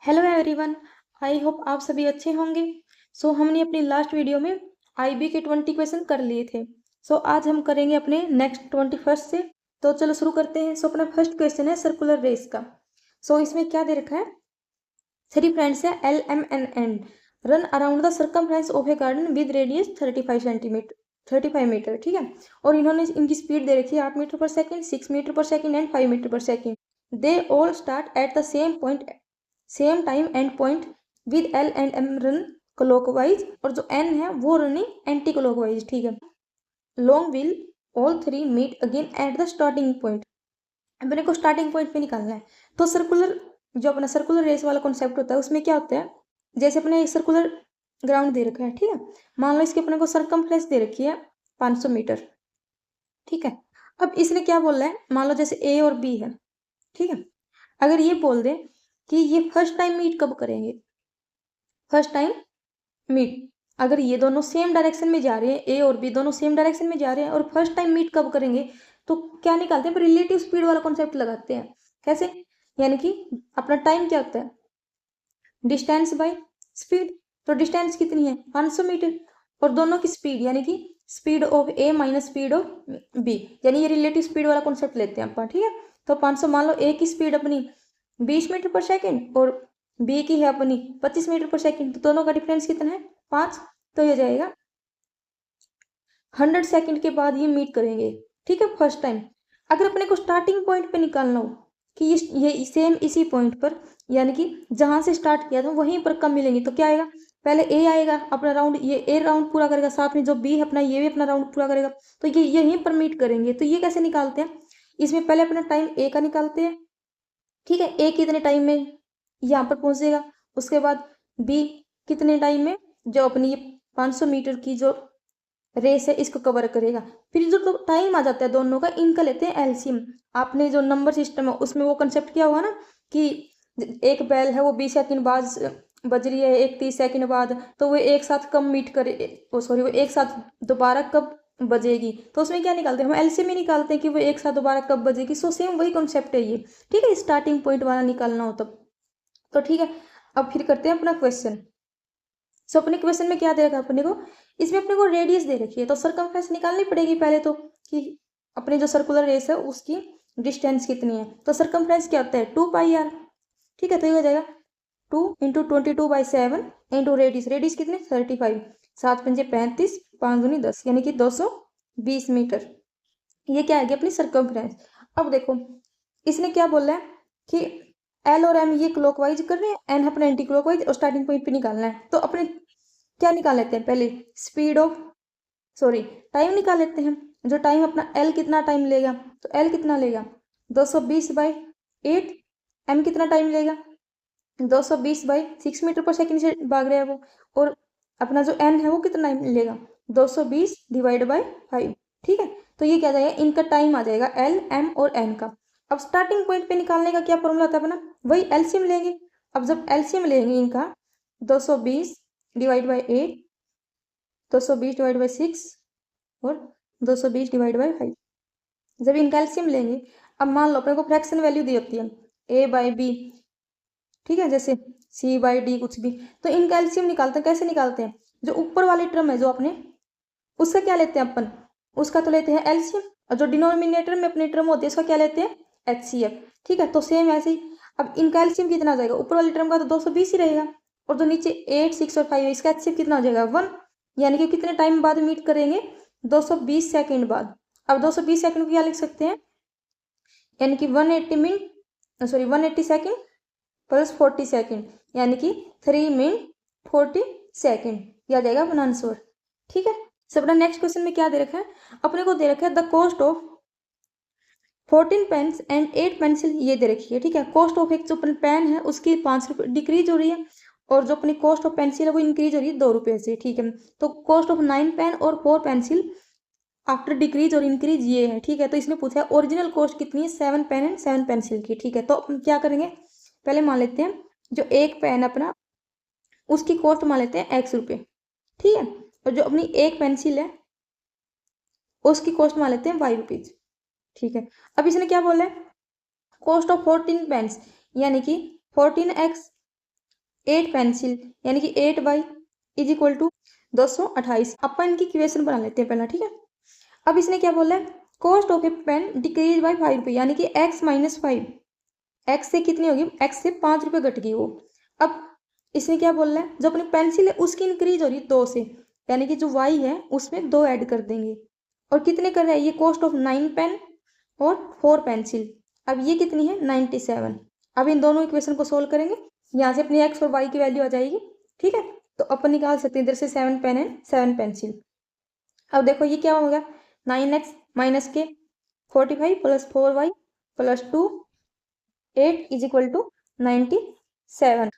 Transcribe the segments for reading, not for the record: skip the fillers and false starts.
Hello everyone. I hope आप सभी अच्छे होंगे। हमने अपनी लास्ट वीडियो में आईबी के 20 क्वेश्चन कर लिए थे। आज हम करेंगे अपने नेक्स्ट 21 से। तो चलो शुरू करते हैं। अपना फर्स्ट क्वेश्चन है सर्कुलर रेस का। इसमें क्या दे रखा है, 3 फ्रेंड्स है L M N N run around the circumference of a garden with radius 35 centimetre 35 metre. ठीक है, और इन्होंने इनकी स्पीड दे रखी है 8 metre per second, 6 metre per second and 5 metre per second. They all start at the same time and point with L and M run clockwise, और जो N है वो रनिंग एंटी क्लॉकवाइज। ठीक है, long will all 3 meet again at the starting point. अपने को starting point पे निकालना है। तो सर्कुलर जो अपना सर्कुलर रेस वाला कॉन्सेप्ट होता है उसमें क्या होता है, जैसे अपने एक सर्कुलर ग्राउंड दे रखा है। ठीक है, मान लो इसके अपने को सरकमफ्रेंस दे रखी है 500 मीटर। ठीक है, अब इसने क्या बोला है, मान लो जैसे ए और बी है। ठीक है, अगर ये बोल दे कि ये फर्स्ट टाइम मीट कब करेंगे, फर्स्ट टाइम मीट, अगर ये दोनों सेम डायरेक्शन में जा रहे हैं, ए और बी दोनों सेम डायरेक्शन में जा रहे हैं और फर्स्ट टाइम मीट कब करेंगे, तो क्या निकालते हैं, रिलेटिव स्पीड वाला कॉन्सेप्ट लगाते हैं। कैसे, यानी कि अपना टाइम क्या होता है, डिस्टेंस बाय स्पीड। तो डिस्टेंस कितनी है 500 मीटर, और दोनों की स्पीड यानी कि speed of A minus speed of B, यानी ये रिलेटिव स्पीड वाला कॉन्सेप्ट लेते हैं अपन। ठीक है, तो 500 मान लो ए की स्पीड अपनी 20 मीटर पर सेकेंड और बी की है अपनी 25 मीटर पर सेकेंड, तो दोनों का डिफरेंस कितना है 5। तो ये जाएगा 100 सेकेंड के बाद ये मीट करेंगे। ठीक है, फर्स्ट टाइम। अगर अपने को स्टार्टिंग पॉइंट पे निकालना हो कि ये सेम इसी पॉइंट पर, यानी कि जहां से स्टार्ट किया था वहीं पर कब मिलेंगे, तो क्या आएगा, पहले ए आएगा अपना राउंड, ये ए राउंड पूरा करेगा, साथ में जो बी है अपना ये भी अपना राउंड पूरा करेगा, तो ये यहीं पर मीट करेंगे। तो ये कैसे निकालते हैं, इसमें पहले अपना टाइम ए का निकालते हैं। ठीक है, ए कितने टाइम में यहाँ पर पहुंचेगा, उसके बाद बी कितने टाइम में जो अपनी ये 500 मीटर की जो रेस है इसको कवर करेगा। फिर जो तो टाइम आ जाता है दोनों का, इनका लेते हैं एलसीएम। आपने जो नंबर सिस्टम है उसमें वो कंसेप्ट किया होगा ना कि एक बेल है वो 20 सेकंड बाद बज रही है, एक 30 सेकंड बाद, तो वो एक साथ कब मीट करे, वो एक साथ दोबारा कब बजेगी। तो उसमें क्या निकालते हैं हम, एलसीएम ही निकालते हैं कि वो एक साथ दोबारा कब बजेगी। सेम वही कॉन्सेप्ट है ये। ठीक है, स्टार्टिंग पॉइंट वाला निकालना हो तब। तो ठीक है, अब फिर करते हैं अपना क्वेश्चन। अपने क्वेश्चन में क्या दे रखा है अपने को, इसमें अपने को रेडियस दे रखी है, तो सरकमफ्रेंस निकालनी पड़ेगी पहले तो, कि अपने जो सर्कुलर रेस है उसकी डिस्टेंस कितनी है। तो सरकमफ्रेंस क्या होता है 2πr। ठीक है, तो ये हो जाएगा 2 इंटू 22/7 इंटू रेडियस, रेडियस कितने 35, 7 पंजे 35, 5 दूनी 10, यानी कि 220 मीटर। ये क्या है अपनी सरकमफ्रेंस। अब देखो इसने क्या बोला है कि एल और एम ये क्लॉकवाइज कर रहे हैं, एन अपने एंटी क्लॉकवाइज, और स्टार्टिंग पॉइंट पे निकालना है। तो अपने क्या निकाल लेते हैं, पहले स्पीड ऑफ सॉरी टाइम निकाल लेते हैं। जो टाइम अपना एल कितना टाइम लेगा, तो एल कितना लेगा 220/8। एम कितना टाइम लेगा 220/6 मीटर पर सेकेंड से भाग रहा है वो, और अपना जो एन है वो कितना लेगा 220 डिवाइड बाई 5। ठीक है, तो ये क्या जाएगा, इनका टाइम आ जाएगा एल एम और एन का। अब स्टार्टिंग पॉइंट पे निकालने का क्या फॉर्मूला था अपना, वही एलसीएम लेंगे। अब जब एलसीएम लेंगे इनका 220 डिवाइड बाई 8, 220 डिवाइड बाई 6 और 220 डिवाइड बाई 5, जब इनका एलसीएम लेंगे। अब मान लो अपने को फ्रैक्शन वैल्यू दी होती है ए बाई बी, ठीक है, जैसे सी बाई डी कुछ भी, तो इनका एलसीएम निकालते हैं। कैसे निकालते हैं, जो ऊपर वाली टर्म है जो अपने, उसका क्या लेते हैं अपन, उसका तो लेते हैं एलसीएम, और जो डिनोमिनेटर में अपनी टर्म होती है उसका क्या लेते हैं एचसीएफ। ठीक है, तो सेम ऐसे ही अब इनका एलसीएम कितना आ जाएगा, ऊपर वाली टर्म का तो 220 ही रहेगा, और जो नीचे 8, 6 और 5 है इसका एचसीएफ कितना हो जाएगा 1, यानी कि कितने टाइम बाद मीट करेंगे 220 सेकेंड बाद। अब 220 सेकेंड को क्या लिख सकते हैं, यानी कि 180 सेकेंड प्लस 40 सेकेंड, यानी कि 3 मिनट 40 सेकेंड, यह आ जाएगा अपना आंसर। ठीक है, अपना नेक्स्ट क्वेश्चन में क्या दे रखा है, अपने को दे रखा है the cost of 14 pens and 8 pencil, ये दे रखी है। ठीक है, कॉस्ट ऑफ एक जो पेन है उसकी 5 रुपये डिक्रीज हो रही है, और जो अपनी कॉस्ट ऑफ पेंसिल है वो इंक्रीज हो रही है 2 रुपये से। ठीक है, तो कॉस्ट ऑफ 9 पेन और 4 पेंसिल आफ्टर डिक्रीज और इंक्रीज ये है। ठीक है, तो इसमें पूछा है ओरिजिनल कॉस्ट कितनी है 7 पेन एंड 7 पेंसिल की। ठीक है, तो अपन क्या करेंगे, पहले मान लेते हैं जो एक पेन अपना उसकी कॉस्ट मान लेते हैं x रुपये। ठीक है, और जो अपनी एक पेंसिल है उसकी कॉस्ट मान लेते हैं y रुपीज। ठीक है, अब इसने क्या बोला है, कॉस्ट ऑफ 14 पेन्स, यानी कि 14x 8 पेंसिल यानी कि 8y इज इक्वल टू 228। अपन इनकी इक्वेशन बना लेते हैं पहला, ठीक है। अब इसने क्या बोला है, cost of a pen decrease by 5 रुपये, यानी कि x माइनस 5, एक्स से कितनी होगी, एक्स से 5 रुपये घट गई वो। अब इसने क्या बोल रहा है, जो अपनी पेंसिल है उसकी इंक्रीज हो रही है 2 से, यानी कि जो y है उसमें 2 ऐड कर देंगे। और कितने कर रहा है, ये कॉस्ट ऑफ 9 पेन और 4 पेंसिल। अब ये कितनी है, 97। अब इन दोनों इक्वेशन को सोल्व करेंगे, यहाँ से अपनी x और y की वैल्यू आ जाएगी, ठीक है। तो अपन निकाल सकते हैं इधर से 7 पेन एंड 7 पेंसिल। अब देखो ये क्या होगा, 9x माइनस के 45 plus 4y plus 2 8 is equal to 97।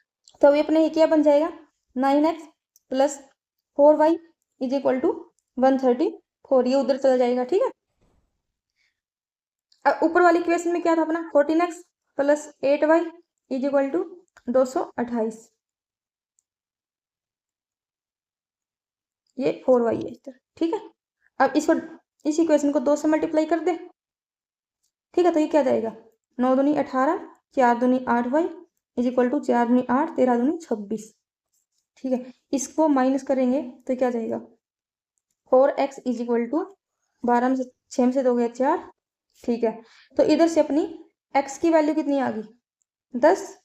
तो अभी अपने ये क्या बन जाएगा, 9x plus 4y is equal to 134, ये उधर चला जाएगा, ठीक है। अब ऊपर वाली इक्वेशन में क्या था अपना, 14x plus 8y is equal to 228, ये 4y है इधर, ठीक है। अब इसको इस इक्वेशन को 2 से मल्टीप्लाई कर दे, ठीक है। तो ये क्या जाएगा, 9 दूनी 18, 4 दूनी 8y इज इक्वल टू 4 दूनी 8, 13 दूनी 26, ठीक है। इसको माइनस करेंगे तो क्या जाएगा, 4x इज इक्वल टू 12 में से 6 में से 2 गया 4, ठीक है। तो इधर से अपनी x की वैल्यू कितनी आ गई, 10,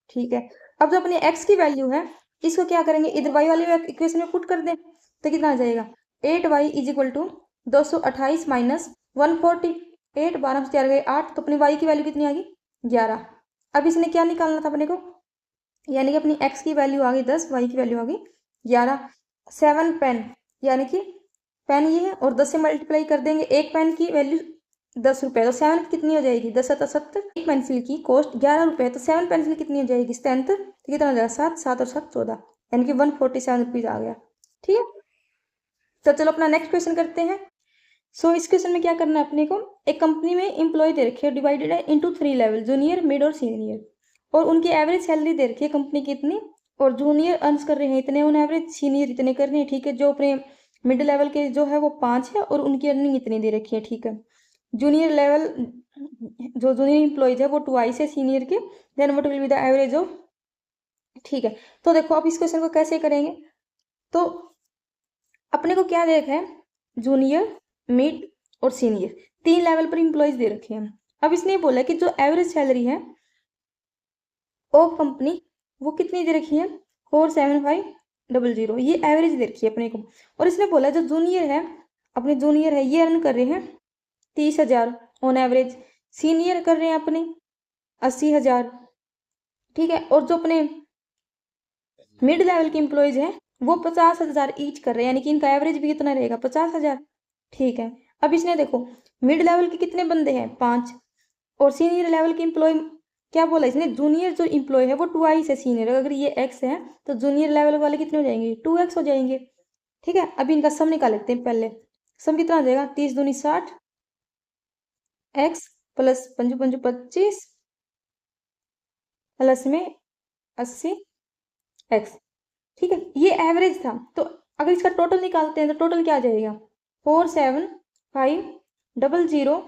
ठीक है। अब जो अपनी x की वैल्यू है इसको क्या करेंगे, इधर y वाली इक्वेशन में पुट कर दें, तो कितना आ जाएगा, 8y is equal to 228 minus 140, 8 12 से 4 गए 8, तो अपनी y की वैल्यू कितनी आ गई, 11। अब इसने क्या निकालना था अपने को, यानी कि अपनी x की वैल्यू आ गई 10, y की वैल्यू आ गई 11। 7 पेन, यानी कि पेन ये है और 10 से मल्टीप्लाई कर देंगे, एक पेन की वैल्यू 10 रुपये, तो 7 कितनी हो जाएगी, 10 7 70, एक पेंसिल की कॉस्ट 11 रुपये, तो 7 पेंसिल कितनी हो जाएगी, स्ट्रेंथ, तो कितना हो जाएगा 7 7 और 7 14, यानी कि 147 रुपीज आ गया, ठीक है। तो चलो अपना नेक्स्ट क्वेश्चन करते हैं। सो इस क्वेश्चन में क्या करना है अपने को, एक कंपनी में एम्प्लॉय दे रखे हैं, डिवाइडेड है इंटू 3 लेवल, जूनियर मिड और सीनियर, और उनकी एवरेज सैलरी दे रखी है कंपनी की इतनी, और जूनियर अर्न्स कर रहे हैं इतने ऑन एवरेज, सीनियर इतने कर रहे हैं, ठीक है। जो अपने मिड लेवल के जो है वो 5 है और उनकी अर्निंग इतनी दे रखी है, ठीक है। जूनियर लेवल जो जूनियर एम्प्लॉयज है वो 2x है सीनियर के, then what will be the average of, ठीक है। तो देखो अब इस क्वेश्चन को कैसे करेंगे, तो अपने को क्या देखा है, जूनियर मिड और सीनियर 3 लेवल पर एम्प्लॉयज दे रखे हैं। अब इसने बोला कि जो एवरेज सैलरी है ऑफ कंपनी वो कितनी दे रखी है, 47500, ये एवरेज दे रखी है अपने को। और इसने बोला जो जूनियर है, अपने जूनियर है ये अर्न कर रहे हैं 30,000 ऑन एवरेज, सीनियर कर रहे हैं अपने 80,000, ठीक है। और जो अपने मिड लेवल के एम्प्लॉयज हैं वो 50,000 ईच कर रहे हैं, यानी कि इनका एवरेज भी कितना रहेगा, 50,000, ठीक है। अब इसने देखो मिड लेवल के कितने बंदे हैं, 5, और सीनियर लेवल के एम्प्लॉय क्या बोला इसने, जूनियर जो एम्प्लॉय है वो 2x है सीनियर, अगर ये x है तो जूनियर लेवल वाले कितने हो जाएंगे, 2x हो जाएंगे, ठीक है। अभी इनका सम निकाल लेते हैं पहले, सम कितना हो जाएगा, 30 दूनी 60, x प्लस 5 5 25 प्लस में 80 x, ठीक है। ये एवरेज था, तो अगर इसका टोटल निकालते हैं तो टोटल क्या आ जाएगा, 47500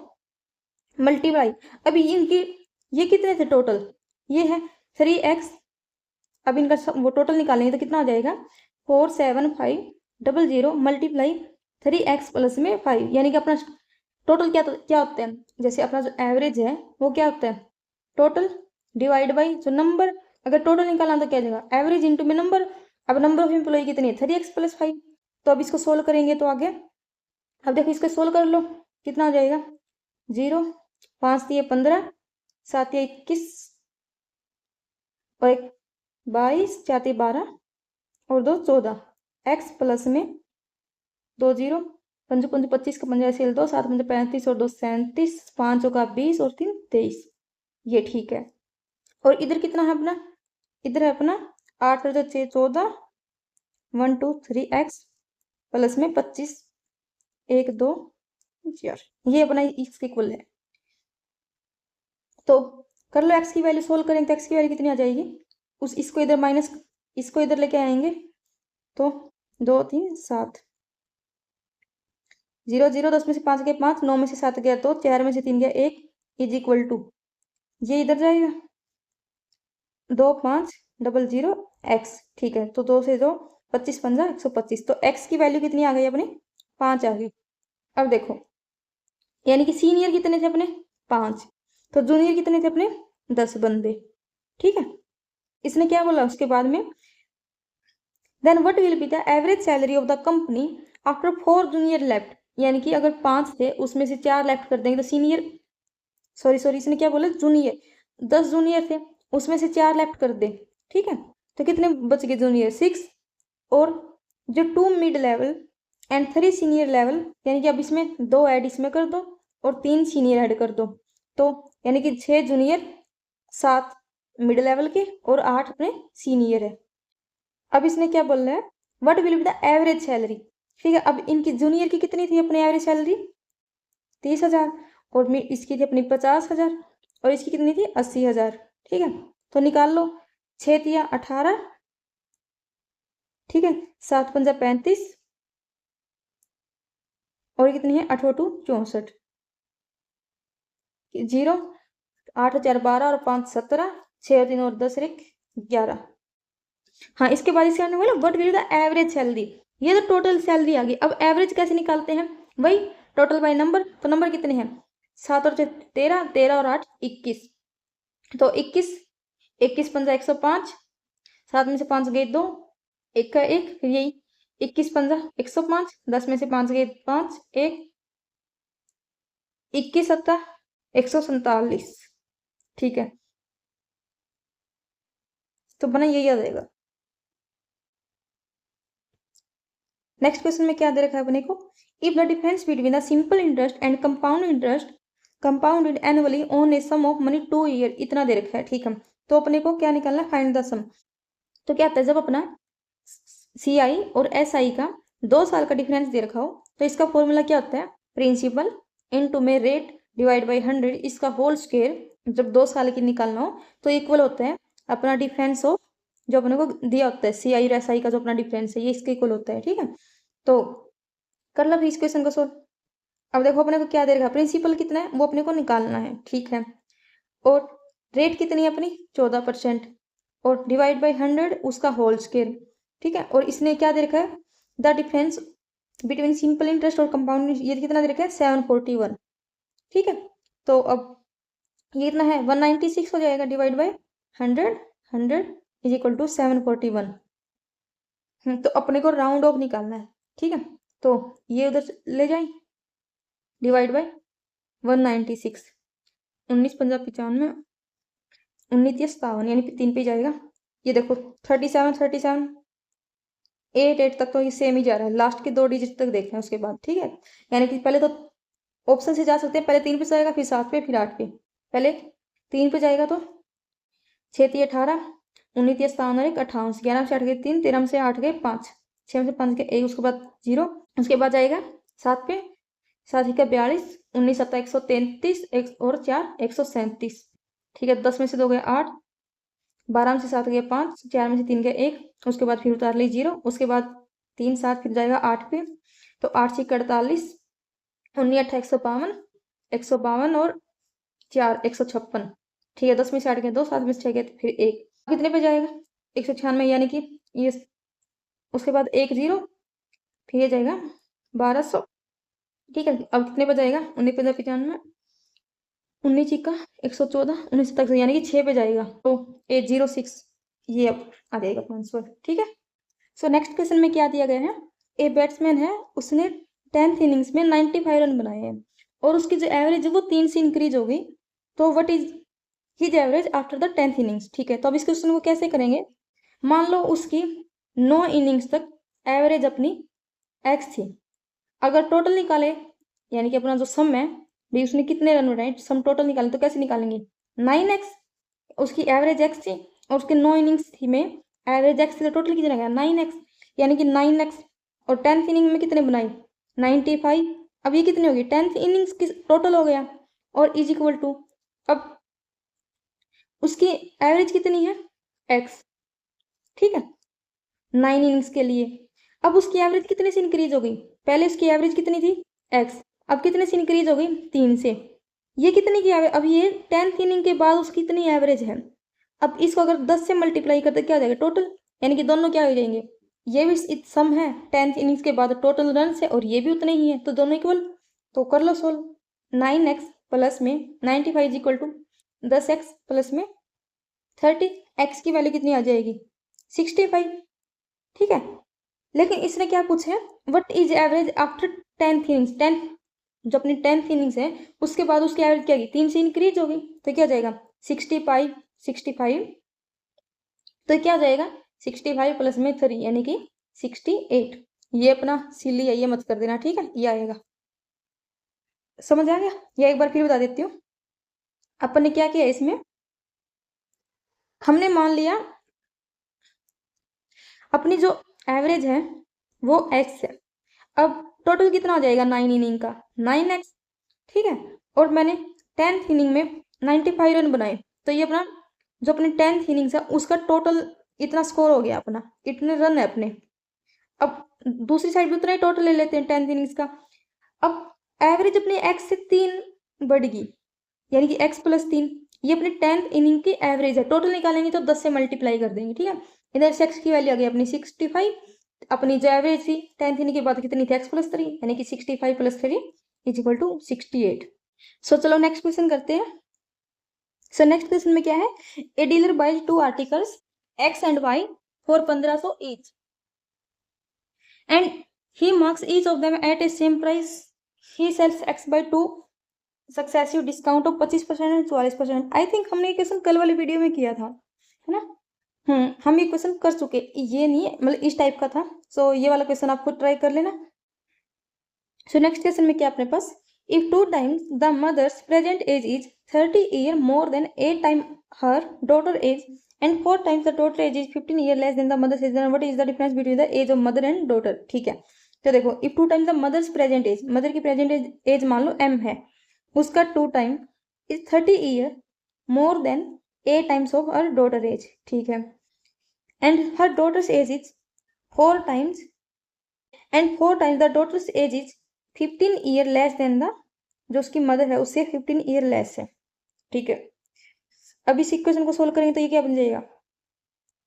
मल्टीप्लाई, अभी इनकी ये कितने थे टोटल, ये है 3x, अब इनका वो टोटल निकालेंगे तो कितना आ जाएगा, 47500 मल्टीप्लाई 3x प्लस में 5, यानी कि अपना टोटल क्या होता है, जैसे अपना जो एवरेज है वो क्या होता है, टोटल डिवाइड बाई जो नंबर, अगर टोटल निकालना तो क्या जाएगा, एवरेज इंटू में नंबर। अब नंबर ऑफ एम्प्लॉय कितनी है, 3x प्लस 5, तो अब इसको सोल्व करेंगे तो आगे, अब देखो इसको सोल्व कर लो, कितना हो जाएगा, 0 5 दिए 15 7 या 21 और 1 22 4 दिए 12 और 2 14, x प्लस में 2 0 5 5 25 का 50 सेल 2 7 5 35 और 2 37, 5 का 20 और 3 23, ये ठीक है। और इधर कितना है अपना, इधर है अपना 8 और 6 14, 1 2 3x प्लस में 25 1 2 4, ये अपना इसके इक्वल है। तो कर लो, x की वैल्यू सोल्व करेंगे तो x की वैल्यू कितनी आ जाएगी, इसको इधर माइनस इसको इधर लेके आएंगे तो 2 3 7 0 0, 10 में से 5 गया 5, 9 में से 7 गया तो 4 में से 3 गया 1 इज इक्वल टू, ये इधर जाएगा 2 5 00x। ठीक है, तो 2 से 2 25 पंजा 125, तो x की वैल्यू कितनी आ गई अपनी 5 आ गई। अब देखो, यानी कि सीनियर कितने थे अपने 5, तो जूनियर कितने थे अपने 10 बंदे। ठीक है, इसने क्या बोला उसके बाद में, then what will be the average salary of the company after 4 junior left. यानी कि अगर 5 थे उसमें से 4 लेफ्ट कर देंगे तो सीनियर, सॉरी इसने क्या बोला, जूनियर, 10 जूनियर थे उसमें से 4 लेफ्ट कर दे। ठीक है, तो कितने बच गए जूनियर 6, और जो 2 mid level and 3 senior level, यानी कि अब इसमें 2 ऐड इसमें कर दो और 3 सीनियर ऐड कर दो, तो यानी कि 6 जूनियर 7 मिड लेवल के और 8 अपने सीनियर है। अब इसने क्या बोल रहा है, what will be the average salary. ठीक है, अब इनकी जूनियर की कितनी थी अपनी एवरेज सैलरी 30,000, और इसकी थी अपनी 50,000, और इसकी कितनी थी 80,000। ठीक है, तो निकाल लो, 6 तिया 18, ठीक है, 7 पंजा 35, और कितनी है 8 64, 0, 8 4 12 और 5 17, 6 3 और 10 1 11। हाँ, इसके बाद इसके बोला what will the average salary. ये तो टोटल सैलरी आ गई। अब एवरेज कैसे निकालते हैं, वही टोटल बाय नंबर, तो नंबर कितने हैं 7 और 13, 13 और 8 21, तो 21, 21 पंजा 105, 7 में से 5 गए 2, 1 का 1, फिर यही 21 पंजा 105, 10 में से 5 गए 5 1, 21 सत्ता 147। ठीक है, तो बना यही आ जाएगा। नेक्स्ट क्वेश्चन में क्या दे रखा है अपने को, if the difference between the simple interest and compound interest compounded annually on a sum of money 2 year, इतना दे रखा है। ठीक है, तो अपने को क्या निकालना है, फाइंड द सम। तो क्या आता है, जब अपना CI और SI का 2 साल का डिफरेंस दे रखा हो तो इसका फॉर्मूला क्या होता है, प्रिंसिपल इनटू में रेट डिवाइड बाई 100, इसका होल स्क्वायर जब 2 साल की निकालना हो तो इक्वल होता है अपना डिफरेंस ऑफ जो अपने को दिया होता है CI और SI का जो अपना डिफरेंस है, ये इसके इक्वल होता है। ठीक है, तो कर लो फिर इस क्वेश्चन को सोल्व। अब देखो अपने को क्या दे रखा, प्रिंसिपल कितना है वो अपने को निकालना है। ठीक है, और रेट कितनी है अपनी 14%, और डिवाइड बाई 100 उसका होल स्क्वायर। ठीक है, और इसने क्या दे रखा है, the difference between simple interest और कंपाउंड, ये कितना दे रखा है 741। ठीक है, तो अब ये इतना है 196 हो जाएगा, divide by 100, 100 is equal to 741। तो अपने को राउंड ऑफ निकालना है। ठीक है, तो ये उधर ले जाए, डिवाइड बाई 196, 19 पंजा 95, 19 57, यानी 3 पे जाएगा। ये देखो 37 37 8 8 तक तो ये सेम ही जा रहा है, लास्ट के 2 डिजिट तक देखें उसके बाद। ठीक है, यानी कि पहले तो ऑप्शन से जा सकते हैं, पहले 3 पे जाएगा, फिर 7 पे, फिर 8 पे। पहले 3 पे जाएगा तो 6 3 18, 19 57 1 58, 11 से 8 गए 3, 13 से 8 गए 5, 6 में से 5 गए 1, उसके बाद 0, उसके बाद जाएगा 7 पे, 7 का 42, 19 7 133, 1 और 4 137। ठीक है, 10 में से 2 गए 8, 12 में से 7 गए 5, 4 में से 3 गए 1, उसके बाद फिर उतार ली 0, उसके बाद 3 7 फिर जाएगा 8 पे, तो 8 6 48, 19 8 152, 152 और 4 156। ठीक है, 10 में से 8 गए 2, 7 में से 6 गए फिर 1, कितने पे जाएगा 196, यानी कि ये उसके बाद 1 0, फिर ये जाएगा 1200। ठीक है, अब कितने पे जाएगा 19 पे 95, 19 का 114, 19 तक यानी कि 6 पे जाएगा, तो 806, ये अब आ जाएगा आंसर। ठीक है, सो नेक्स्ट क्वेश्चन में क्या दिया गया है, ए बैट्समैन है, उसने 10th इनिंग्स में 95 रन बनाए हैं और उसकी जो एवरेज है वो 3 से इंक्रीज हो गई, तो what is his average after the 10th innings. ठीक है, तो अब इस क्वेश्चन को कैसे करेंगे, मान लो उसकी 9 इनिंग्स तक एवरेज अपनी x थी, अगर टोटल निकाले यानी कि अपना जो सम है भाई उसने कितने रन बनाए, सम टोटल निकालें तो कैसे निकालेंगे 9x, उसकी एवरेज x थी और उसके 9 इनिंग्स थी में एवरेज x थी, तो टोटल कितना गया 9x, यानी कि 9x, और 10th इनिंग में कितने बनाई 95, अब ये कितनी होगी 10th इनिंग्स की टोटल हो गया, और इज इक्वल टू अब उसकी एवरेज कितनी है x। ठीक है, 9 इनिंग्स के लिए, अब उसकी एवरेज कितने से इंक्रीज हो गई, पहले उसकी एवरेज कितनी थी x, अब कितने से इंक्रीज हो गई 3 से, ये कितनी की एवरेज, अब ये 10th इनिंग के बाद उसकी कितनी एवरेज है, अब इसको अगर 10 से मल्टीप्लाई करते क्या आ जाएगा टोटल, यानी कि दोनों क्या हो जाएंगे, ये भी सम है 10th इनिंग्स के बाद टोटल रन है और ये भी उतने ही है, तो दोनों इक्वल। तो कर लो सोल्व। 9x प्लस में 95 इक्वल टू 10x प्लस में 30, x की वैल्यू कितनी आ जाएगी 65। ठीक है, लेकिन इसने क्या पूछा है, what is average after 10th innings, 10 जो अपनी 10th इनिंग्स है उसके बाद उसकी एवरेज क्या होगी 3 से इंक्रीज होगी, तो क्या जाएगा 65 65, तो क्या जाएगा 65 प्लस में 3 यानी कि 68। ये अपना सिली है, ये मत कर देना, ठीक है, ये आएगा। समझ आ गया? या एक बार फिर बता देती हूँ। अपन ने क्या किया इसमें, हमने मान लिया अपनी जो एवरेज है वो x है। अब टोटल कितना हो जाएगा 9 इनिंग का 9x, ठीक है। और मैंने 10th इनिंग में 95 रन बनाए, तो ये अपना जो अपने 10th इनिंग्स है उसका टोटल इतना स्कोर हो गया अपना, इतने रन है अपने। अब दूसरी साइड भी उतना ही टोटल ले लेते हैं 10th इनिंग्स का। अब एवरेज अपने x से 3 बढ़ेगी, यानी कि x प्लस 3, ये अपनी 10th इनिंग की एवरेज है। टोटल निकालेंगे तो 10 से मल्टीप्लाई कर देंगे, ठीक है। इधर से x की वैल्यू आ गई अपनी 65, अपनी जो एवरेज थी 10th इनिंग के बाद कितनी थी x प्लस 3, यानी कि 65 प्लस 3 इज इक्वल टू 68। सो चलो नेक्स्ट क्वेश्चन करते हैं। सो नेक्स्ट क्वेश्चन में क्या है, a dealer buys 2 articles x and y for 1500 each and he marks each of them at a same price, he sells x by 2 successive discount of 25% and 44%। I think हमने ये question कल वाली video में किया था, है ना। हम ये क्वेश्चन कर चुके, ये नहीं मतलब इस टाइप का था। सो ये वाला क्वेश्चन आप खुद ट्राई कर लेना। सो नेक्स्ट क्वेश्चन में क्या अपने पास, if 2 times the mother's present age is 30 year more than 8 time her daughter age and 4 times the daughter age is 15 year less than the mother's age, what is the difference between the age of mother and daughter. ठीक है, तो देखो if 2 times the mother's present age, mother की present age मान लो m है, उसका 2 time is 30 year more than 8 times of her daughter age, ठीक है। And her daughter's age is 4 times and 4 times the daughter's age is 15 year less than the, जो उसकी mother है उससे 15 ईयर लेस है, ठीक है। अब इस इक्वेशन को सोल्व करेंगे तो ये क्या बन जाएगा,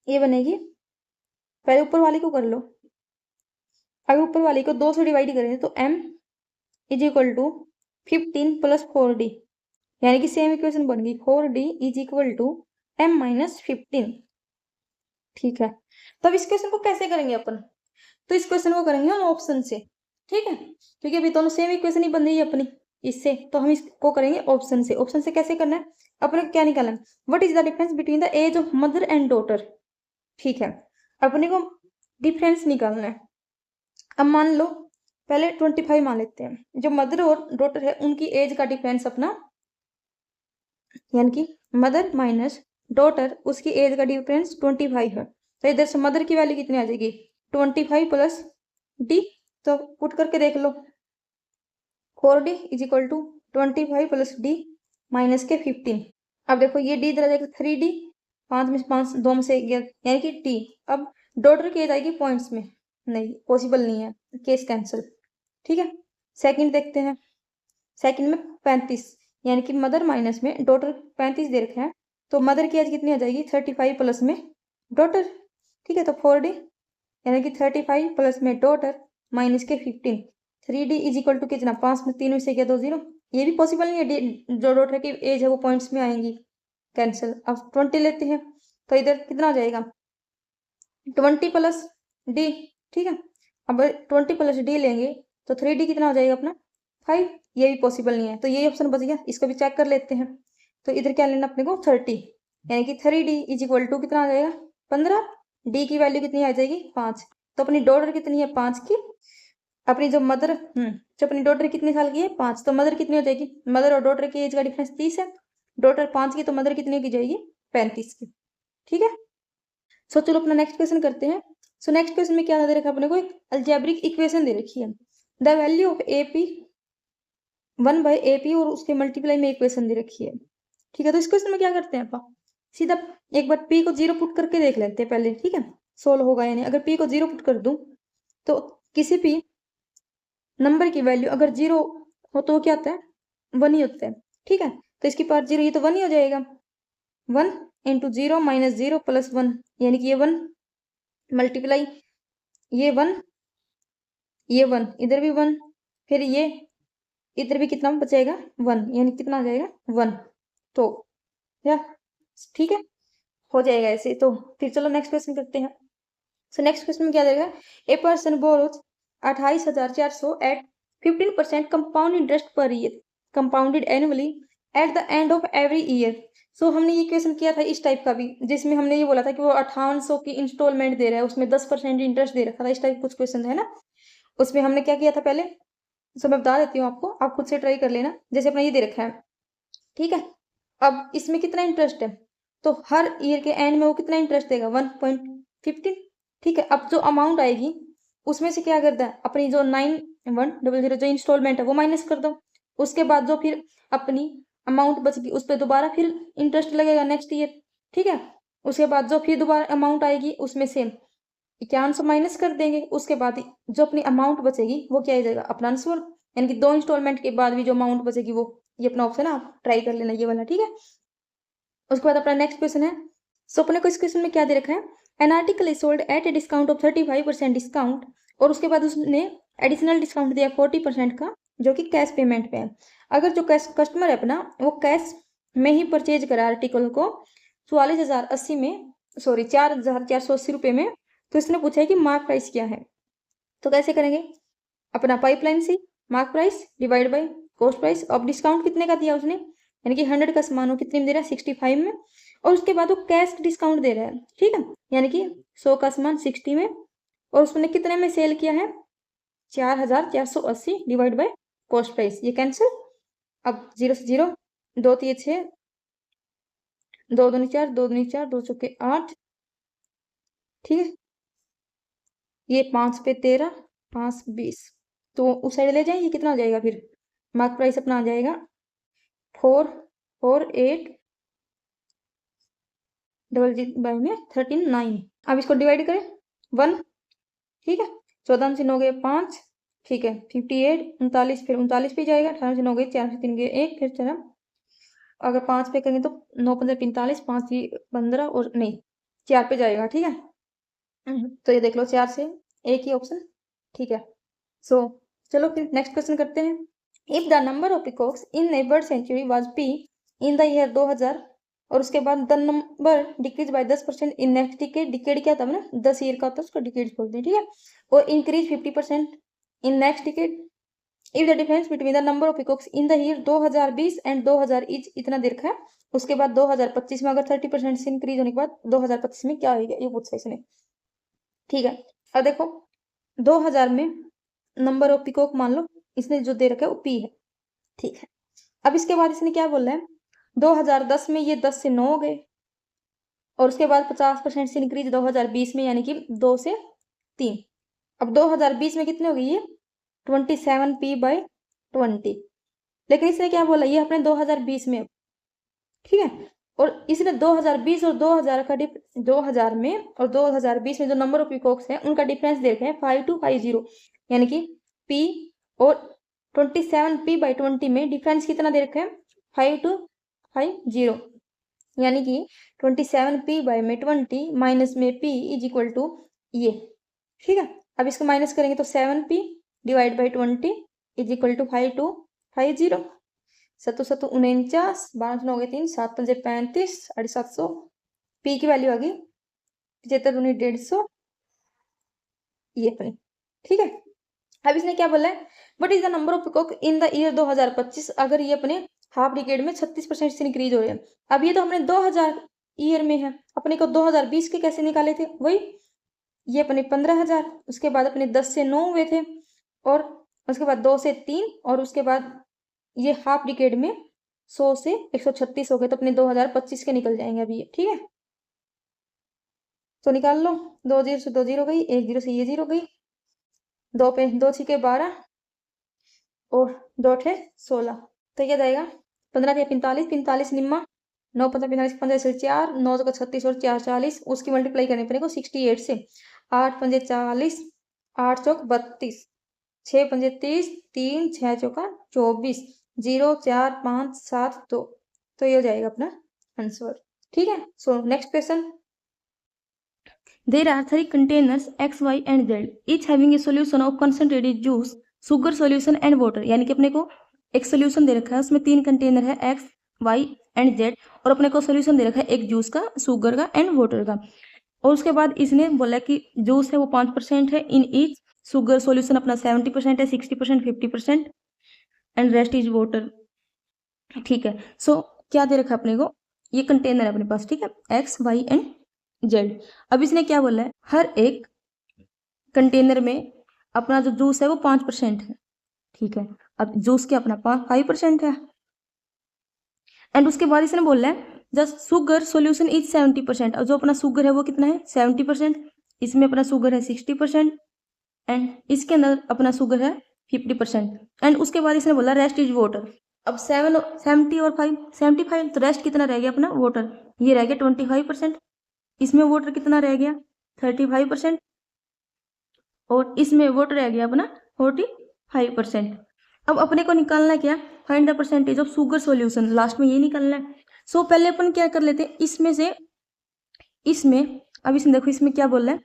ये बनेगी, पहले ऊपर वाले को कर लो। अगर ऊपर वाले को 2 से डिवाइड करेंगे तो m is equal to 15 plus 4d, यानी कि सेम इक्वेशन बन गई 4d is equal to m minus 15, ठीक है। तो अब इस क्वेश्चन को कैसे करेंगे अपन, तो इस क्वेश्चन को करेंगे हम ऑप्शन से, ठीक है, क्योंकि अभी दोनों सेम इक्वेशन ही बन रही है अपनी इससे, तो हम इसको करेंगे ऑप्शन से। ऑप्शन से कैसे करना है, अपने को क्या निकालना है, what is the difference between the age of mother and daughter, ठीक है। अपने को डिफरेंस निकालना है। अब मान लो पहले 25 मान लेते हैं, जो मदर और डॉटर है उनकी एज का डिफरेंस अपना, यानी कि मदर माइनस डॉटर उसकी एज का डिफरेंस 25 है, तो इधर से मदर की वैल्यू कितनी आ जाएगी 25 प्लस डी, तो पुट करके देख लो 4d is equal to 25 plus D minus के 15। अब देखो ये डी इधर आ जाएगा 3d, 5 में 5 2 में से गया यानी कि टी। अब डॉटर की एज आएगी पॉइंट्स में, नहीं पॉसिबल नहीं है, केस कैंसिल, ठीक है। सेकंड देखते हैं, सेकंड में 35, यानी कि मदर माइनस में डॉटर 35 दे रखा है, तो मदर की एज कितनी आ जाएगी 35 प्लस में डॉटर, ठीक है। तो 4d यानी कि 35 प्लस में डॉटर माइनस के 15, 3d इज इक्वल टू कितना 5 में 3 में से क्या 2 0, ये भी पॉसिबल नहीं है, जो डॉटर की एज है वो पॉइंट्स में आएंगी, कैंसिल। अब 20 लेते हैं, तो इधर कितना आ जाएगा 20 प्लस डी, ठीक है। अब 20 प्लस डी लेंगे तो 3d कितना हो जाएगा अपना 5, ये भी पॉसिबल नहीं है, तो ये ऑप्शन बच गया। इसको भी चेक कर लेते हैं, तो इधर क्या लेना अपने को 30, यानी कि 3d इज इक्वल टू कितना आ जाएगा 15, डी की वैल्यू कितनी आ जाएगी 5, तो अपनी डॉटर कितनी है 5 की, अपनी जो मदर जो अपनी डॉटर कितने साल की है 5, तो मदर कितनी हो जाएगी, मदर और डॉटर की एज का डिफरेंस 30 है, डॉटर 5 की, तो मदर कितनी की जाएगी 35 की, ठीक है। सो चलो अपना नेक्स्ट क्वेश्चन करते हैं। सो नेक्स्ट क्वेश्चन में क्या दे रखा है अपने को, एक अलजेब्रिक इक्वेशन दे रखी है, the value of AP 1 by AP और उसके मल्टीप्लाई में इक्वेशन दे रखी है, ठीक है। तो इस क्वेश्चन में क्या करते हैं आप, सीधा एक बार p को 0 पुट करके देख लेते हैं पहले, ठीक है, सोल्व होगा यानी। अगर p को 0 पुट कर दूं तो किसी भी नंबर की वैल्यू अगर 0 हो तो क्या होता है 1 ही होता है, ठीक है। तो इसकी पावर 0, ये तो 1 ही हो जाएगा 1, इंटू 0 माइनस 0 प्लस 1, यानी कि ये 1 मल्टीप्लाई ये 1, ये 1 इधर भी 1, फिर ये इधर भी कितना बचेगा 1, यानी कितना आ जाएगा 1। तो या ठीक है, हो जाएगा ऐसे। तो फिर चलो नेक्स्ट क्वेश्चन करते हैं। सो नेक्स्ट क्वेश्चन में क्या देगा, a person borrows 28,400 at 15% compound interest per year compounded annually at the end of every year. So हमने ये क्वेश्चन किया था इस टाइप का भी, जिसमें हमने ये बोला था कि वो 5800 की इंस्टॉलमेंट दे रहा है, उसमें 10% इंटरेस्ट दे रखा था। इस टाइप कुछ क्वेश्चन है ना, उसमें हमने क्या किया था पहले, सो मैं बता देती हूँ आपको, आप खुद से ट्राई कर लेना। जैसे अपना ये दे रखा है, ठीक है। अब इसमें कितना इंटरेस्ट है, तो हर ईयर के एंड में वो कितना इंटरेस्ट देगा 1.15, ठीक है। अब जो अमाउंट आएगी उसमें से क्या करता है, अपनी जो 9100 जो इंस्टॉलमेंट है वो माइनस कर दो। उसके बाद जो फिर अपनी अमाउंट बचेगी उस पर दोबारा फिर इंटरेस्ट लगेगा नेक्स्ट ईयर, ठीक है। उसके बाद जो फिर दोबारा अमाउंट आएगी उसमें से 5100 माइनस कर देंगे। उसके बाद जो अपनी अमाउंट बचेगी वो क्या आ जाएगा, अपना आंसर। यानी कि 2 इंस्टॉलमेंट के बाद भी जो अमाउंट बचेगी वो, ये अपना ऑप्शन है, आप ट्राई कर लेना ये वाला, ठीक है। उसके बाद अपना नेक्स्ट क्वेश्चन है। सो अपने को इस क्वेश्चन में क्या दे रखा है, an article is sold at a discount of 35% discount, और उसके बाद उसने एडिशनल डिस्काउंट दिया 40% का, जो कि कैश पेमेंट पे है। अगर जो कैश कस्टमर है अपना वो कैश में ही परचेज करा आर्टिकल को 44,080 में, सॉरी 4,480 रुपये में, तो इसने पूछा है कि मार्क प्राइस क्या है। तो कैसे करेंगे, अपना पाइपलाइन से mark price divide by cost price. अब डिस्काउंट कितने का दिया उसने, यानी कि 100 का सामान वो कितने में दे रहा है 65 में, और उसके बाद वो कैश डिस्काउंट दे रहा है, ठीक है। यानी कि 100 का सामान 60 में, और उसने कितने में सेल किया है 4,480 डिवाइड बाय कॉस्ट प्राइस, ये कैंसिल। अब 0 से 0, 2 3 6, 2 दूनी 4, 2 दूनी 4, 2 चौके 8, ठीक है। ये 5 पे 13, 5 20, तो उस साइड ले जाए, ये कितना हो जाएगा फिर, मार्क प्राइस अपना आ जाएगा 448 बाय में 39। अब इसको डिवाइड करें 1, ठीक है। 14 से 9 गए 5, ठीक है। 58 39, फिर 39 पे जाएगा। 18 से 9 गए 4 से 3 गए 1, फिर चला अगर 5 पे करेंगे तो 9 15 45, 5 15 और नहीं 4 पे जाएगा, ठीक है। तो ये देख लो 4 से एक ही ऑप्शन, ठीक है। सो चलो फिर नेक्स्ट क्वेश्चन करते हैं। If the number of peacocks in A bird sanctuary was P in the year 2000, और उसके बाद the number decrease by 10% in next decade. Decade क्या था ना, 10 ईयर का होता है, उसको डिकेड बोलते हैं, ठीक है। और increase 50% in next decade if the difference between the number of peacocks in the year 2020 and 2000 is इतना दे रखा है। उसके बाद 2025 में अगर 30% से इंक्रीज होने के बाद 2025 में क्या होगा, ये पूछा इसने, ठीक है। अब देखो 2000 में नंबर ऑफ पिकॉक मान लो इसने जो दे रखा है वो पी है, ठीक है। अब इसके बाद इसने क्या बोला है, 2010 में ये 10 से 9 हो गए, और उसके बाद 50% से इंक्रीज 2020 में, यानी कि 2 से 3। अब 2020 में कितने हो गई ये 27p/20, लेकिन इसने क्या बोला ये अपने 2020 में, ठीक है। और इसने 2020 और 2000 का 2000 में और 2020 में जो नंबर ऑफ पिकॉक्स हैं उनका डिफरेंस देखे हैं 5250, यानी कि p और 27p/20 में डिफरेंस कितना दे रखा है 5250, यानी कि 27p/20 माइनस में p इज इक्वल टू ये, ठीक है। अब इसको माइनस करेंगे तो 7p divide by 20 is equal to 5250। 7 7 49, 12 9 3, 7 5 35, 750। P की वैल्यू आ गई 75 दूनी 150, ये अपनी, ठीक है। अब इसने क्या बोला है, what is the number of peacock in the year 2025, अगर ये अपने हाफ डिकेड में 36% से इंक्रीज हो रहे हैं। अब ये तो हमने 2000 ईयर में है, अपने को 2020 के कैसे निकाले थे, वही ये अपने 15,000, उसके बाद अपने 10 से 9 हुए थे, और उसके बाद 2 से 3, और उसके बाद ये हाफ डिकेड में 100 से 136 हो गए, तो अपने 2025 के निकल जाएंगे अभी ये, ठीक है। तो निकाल लो, 2 0 से 2 0 गई, 1 0 से ये 0 गई, 2 पे 2 6 12 और 2 8 16, तो क्या जाएगा 15 के 45, 45 निम्मा 9 15 45, 15 से 4, 9 का 36 और 4 40, उसकी मल्टीप्लाई करने पड़ेगा 68 से, 8 पंजे 40, 8 चौक 32, 6 पंजे 30, 3 6 चौका 24, 0 4 5 7 2, तो ये हो जाएगा अपना आंसर। ठीक है। So next question, there are 3 containers X, Y and Z each having a solution of concentrated juice, sugar solution and water। यानी कि अपने को एक सोल्यूशन दे रखा है, उसमें 3 कंटेनर है X, Y एंड Z, और अपने को सोल्यूशन दे रखा है एक जूस का, शुगर का एंड वाटर का। और उसके बाद इसने बोला कि जूस है वो 5% है इन ईच, शुगर सोल्यूशन अपना 70% है, 60%, 50% एंड रेस्ट इज वाटर। ठीक है। सो क्या दे रखा है अपने को, ये कंटेनर है अपने पास, ठीक है, X, Y एंड Z। अब इसने क्या बोला है, हर एक कंटेनर में अपना जो जूस है वो 5% है, ठीक है। अब जूस के अपना 5% है, एंड उसके बाद इसने बोला है जस्ट शुगर सॉल्यूशन इज 70%। अब जो अपना शुगर है वो कितना है 70%, इसमें अपना शुगर है 60% एंड इसके अंदर अपना शुगर है 50%। एंड उसके बाद इसने बोला रेस्ट इज वाटर। अब 70 और 75, तो रेस्ट कितना रह गया अपना वाटर, ये रह गया 25%। इसमें वाटर कितना रह गया 35%, और इसमें वाटर रह गया अपना 45%। अब अपने को निकालना क्या, find the percentage of sugar solution, last में ये निकालना है। सो पहले अपन क्या कर लेते हैं, इसमें से इसमें, अब इसमें देखो इसमें क्या बोल रहा है,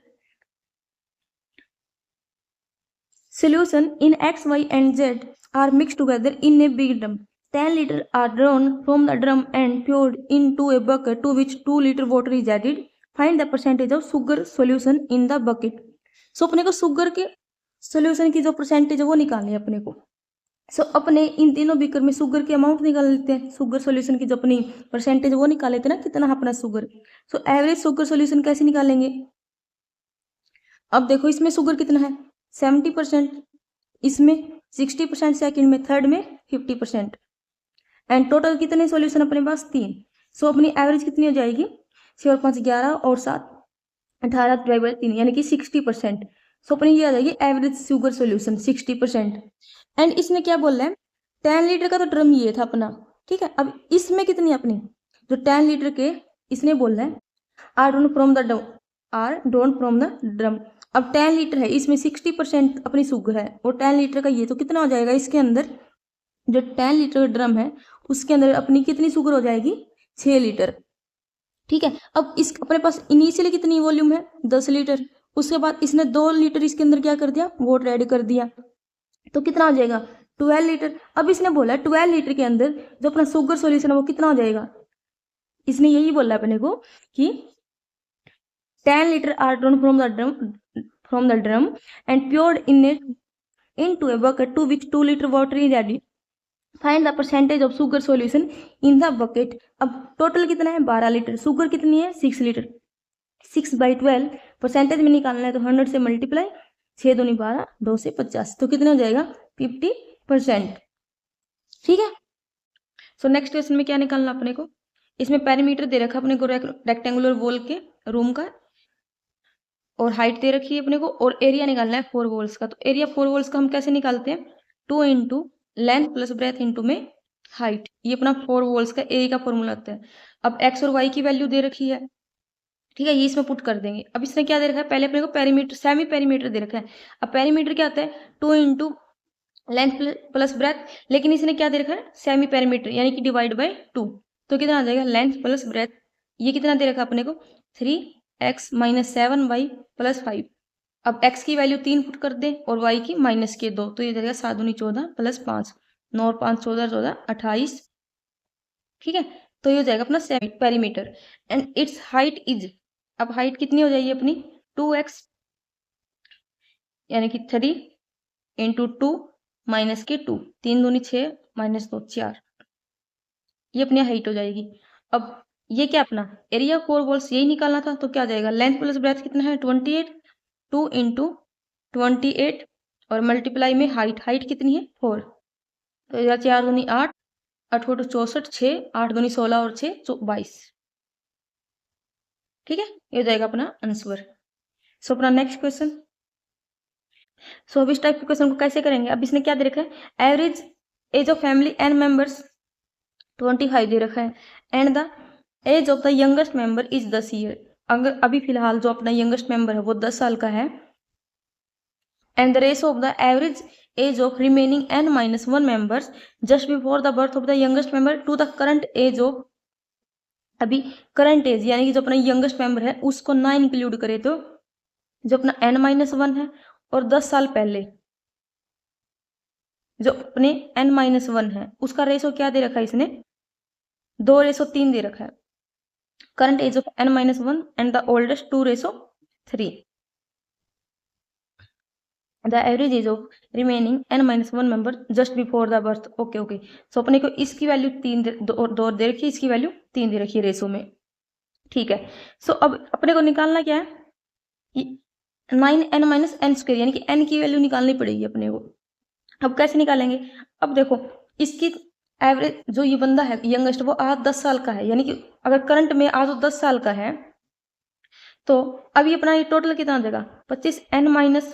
solution in X, Y and Z are mixed together in a big drum. 10 liters are drawn from the drum and poured into a bucket to which 2 liters water is added. Find the percentage of sugar solution in the bucket. So अपने को sugar के solution की जो percentage है वो निकालनी है अपने को। सो अपने इन तीनों बीकर में शुगर की अमाउंट निकाल लेते हैं, शुगर सॉल्यूशन की जो अपनी परसेंटेज वो निकाल लेते हैं ना, कितना अपना sugar. So average sugar solution कैसे निकालेंगे, अब देखो इसमें शुगर कितना है 70%, इसमें 60%, सेकंड में, थर्ड में 50%, एंड टोटल कितने सॉल्यूशन अपने पास 3। सो अपनी एवरेज कितनी हो जाएगी 6 और 5 11 और 7 18 डिवाइड 3 यानी कि 60%। सो अपनी ये आ जाएगी एवरेज शुगर सॉल्यूशन 60%। एंड इसने क्या बोल रहा है 10 लीटर का तो ड्रम ये था अपना, ठीक है। अब इसमें कितनी अपनी जो 10 लीटर के इसने बोल रहा है are don't from the drum. अब 10 लीटर है, इसमें 60% अपनी शुगर है, और 10 लीटर का ये, तो कितना हो जाएगा इसके अंदर, जो 10 लीटर का ड्रम है उसके अंदर अपनी कितनी शुगर हो जाएगी 6 लीटर, ठीक है। अब इस अपने पास इनिशियली कितनी वॉल्यूम है 10 लीटर, उसके बाद इसने 2 लीटर इसके अंदर क्या कर दिया वाटर ऐड कर दिया, तो कितना हो जाएगा 12 लीटर। अब इसने बोला 12 लीटर के अंदर जो अपना शुगर सॉल्यूशन है वो कितना हो जाएगा, इसने यही बोला अपने को कि 10 liter are drawn from the drum and poured into a bucket to which 2 liter water is added. Find the percentage of sugar solution in the bucket. अब टोटल कितना है 12 लीटर, शुगर कितनी है 6 लीटर, 6/12 परसेंटेज में निकालना है तो 100 से मल्टीप्लाई, 6 दूनी 12, 2 से 50, तो कितना हो जाएगा 50%, ठीक है। सो नेक्स्ट क्वेश्चन में क्या निकालना अपने को, इसमें पैरामीटर दे रखा अपने को रेक्टेंगुलर वॉल के रूम का, और हाइट दे रखी है अपने को, और एरिया निकालना है 4 वॉल्स का। तो एरिया 4 वॉल्स का हम कैसे निकालते हैं 2 into length plus breadth into में हाइट, ये अपना 4 वॉल्स का एरिया का फॉर्मूला होता है। अब एक्स और वाई की वैल्यू दे रखी है, ठीक है, ये इसमें पुट कर देंगे। अब इसने क्या दे रखा है, पहले अपने को पेरीमीटर सेमी पेरीमीटर दे रखा है। अब पेरीमीटर क्या होता है 2 इंटू लेंथ प्लस ब्रेथ, लेकिन इसने क्या दे रखा है सेमी पेरीमीटर यानी कि डिवाइड बाय 2, तो कितना आ जाएगा लेंथ प्लस ब्रेथ, ये कितना दे रखा अपने को 3x - 7y + 5। अब x की वैल्यू 3 पुट कर दें और y की -2, तो ये जाएगा 7 दूनी 14 + 5, 9 और 5 14, 14 28, ठीक है। तो ये हो जाएगा अपना semi perimeter and it's height is, अब हाइट कितनी हो जाएगी अपनी 2x यानी कि 3 × 2 - 2, 3 दूनी 6 -2 4, ये अपनी हाइट हो जाएगी। अब ये क्या अपना एरिया 4 वॉल्स यही निकालना था, तो क्या आ जाएगा लेंथ प्लस ब्रेथ कितना है 28, 2 × 28 और मल्टीप्लाई में हाइट कितनी है 4, तो या 4 दूनी 8, 8 × 64, 6, 8 दूनी 16 और 6 22, ठीक है, ये हो जाएगा अपना आंसर। सो अपना नेक्स्ट क्वेश्चन, सो अब इस टाइप के क्वेश्चन को कैसे करेंगे, अब इसने क्या दे रखा है average age of family and members 25 दे रखा है and the age of the youngest member is 10 year. अगर अभी फिलहाल जो अपना यंगेस्ट मेंबर है वो 10 साल का है, and the ratio of the average age of remaining n - 1 members just before the birth of the youngest member to the current age of अभी करंट एज यानी कि जो अपना यंगेस्ट मेंबर है उसको ना इंक्लूड करे तो जो अपना n-1 है और 10 साल पहले जो अपने n-1 है उसका रेशो क्या दे रखा है इसने 2:3 दे रखा है। Current age of n-1 and the oldest 2:3। The average age of remaining n-1 member just before the birth. Okay. So अपने को इसकी वैल्यू 3 दो दे रखी है, इसकी वैल्यू 3 दे रखी है रेशो में। ठीक है। सो अब अपने को निकालना क्या है कि 9n-n² यानी कि n की वैल्यू निकालनी पड़ेगी अपने को। अब कैसे निकालेंगे? अब देखो इसकी एवरेज जो ये बंदा है यंगेस्ट वो आज 10 साल का है, यानी कि अगर करंट में आज वो 10 साल का है तो अभी अपना ये टोटल कितना हो जाएगा 25n-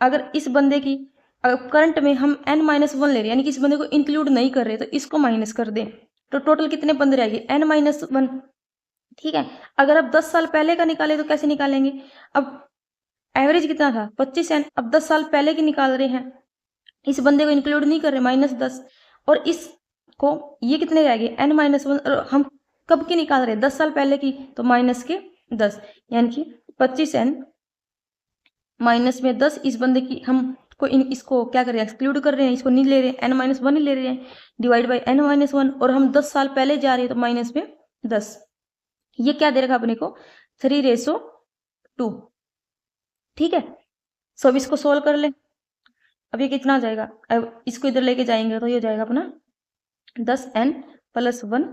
अगर इस बंदे की करंट में हम n-1 ले रहे हैं यानी कि इस बंदे को इंक्लूड नहीं कर रहे तो इसको माइनस कर दें तो टोटल कितने बंदे रहेंगे n-1। ठीक है। अगर अब 10 साल पहले का निकाले तो कैसे निकालेंगे? अब एवरेज कितना था 25n, अब 10 साल पहले की निकाल रहे हैं, इस बंदे को इंक्लूड नहीं कर रहे -10 और इसको ये कितने रहेंगे n-1 और हम कब की निकाल रहे हैं 10 साल पहले की तो -10 यानी कि 25n माइनस में 10 इस बंदे की हम को इसको क्या कर रहे हैं एक्सक्लूड कर रहे हैं, इसको नहीं ले रहे हैं n-1 ही ले रहे हैं डिवाइड बाई n-1 और हम 10 साल पहले जा रहे हैं तो माइनस में 10। ये क्या दे रखा अपने को 3:2। ठीक है। सो अब इसको सोल्व कर ले। अब ये कितना आ जाएगा? अब इसको इधर लेके जाएंगे तो ये हो जाएगा अपना 10n + 1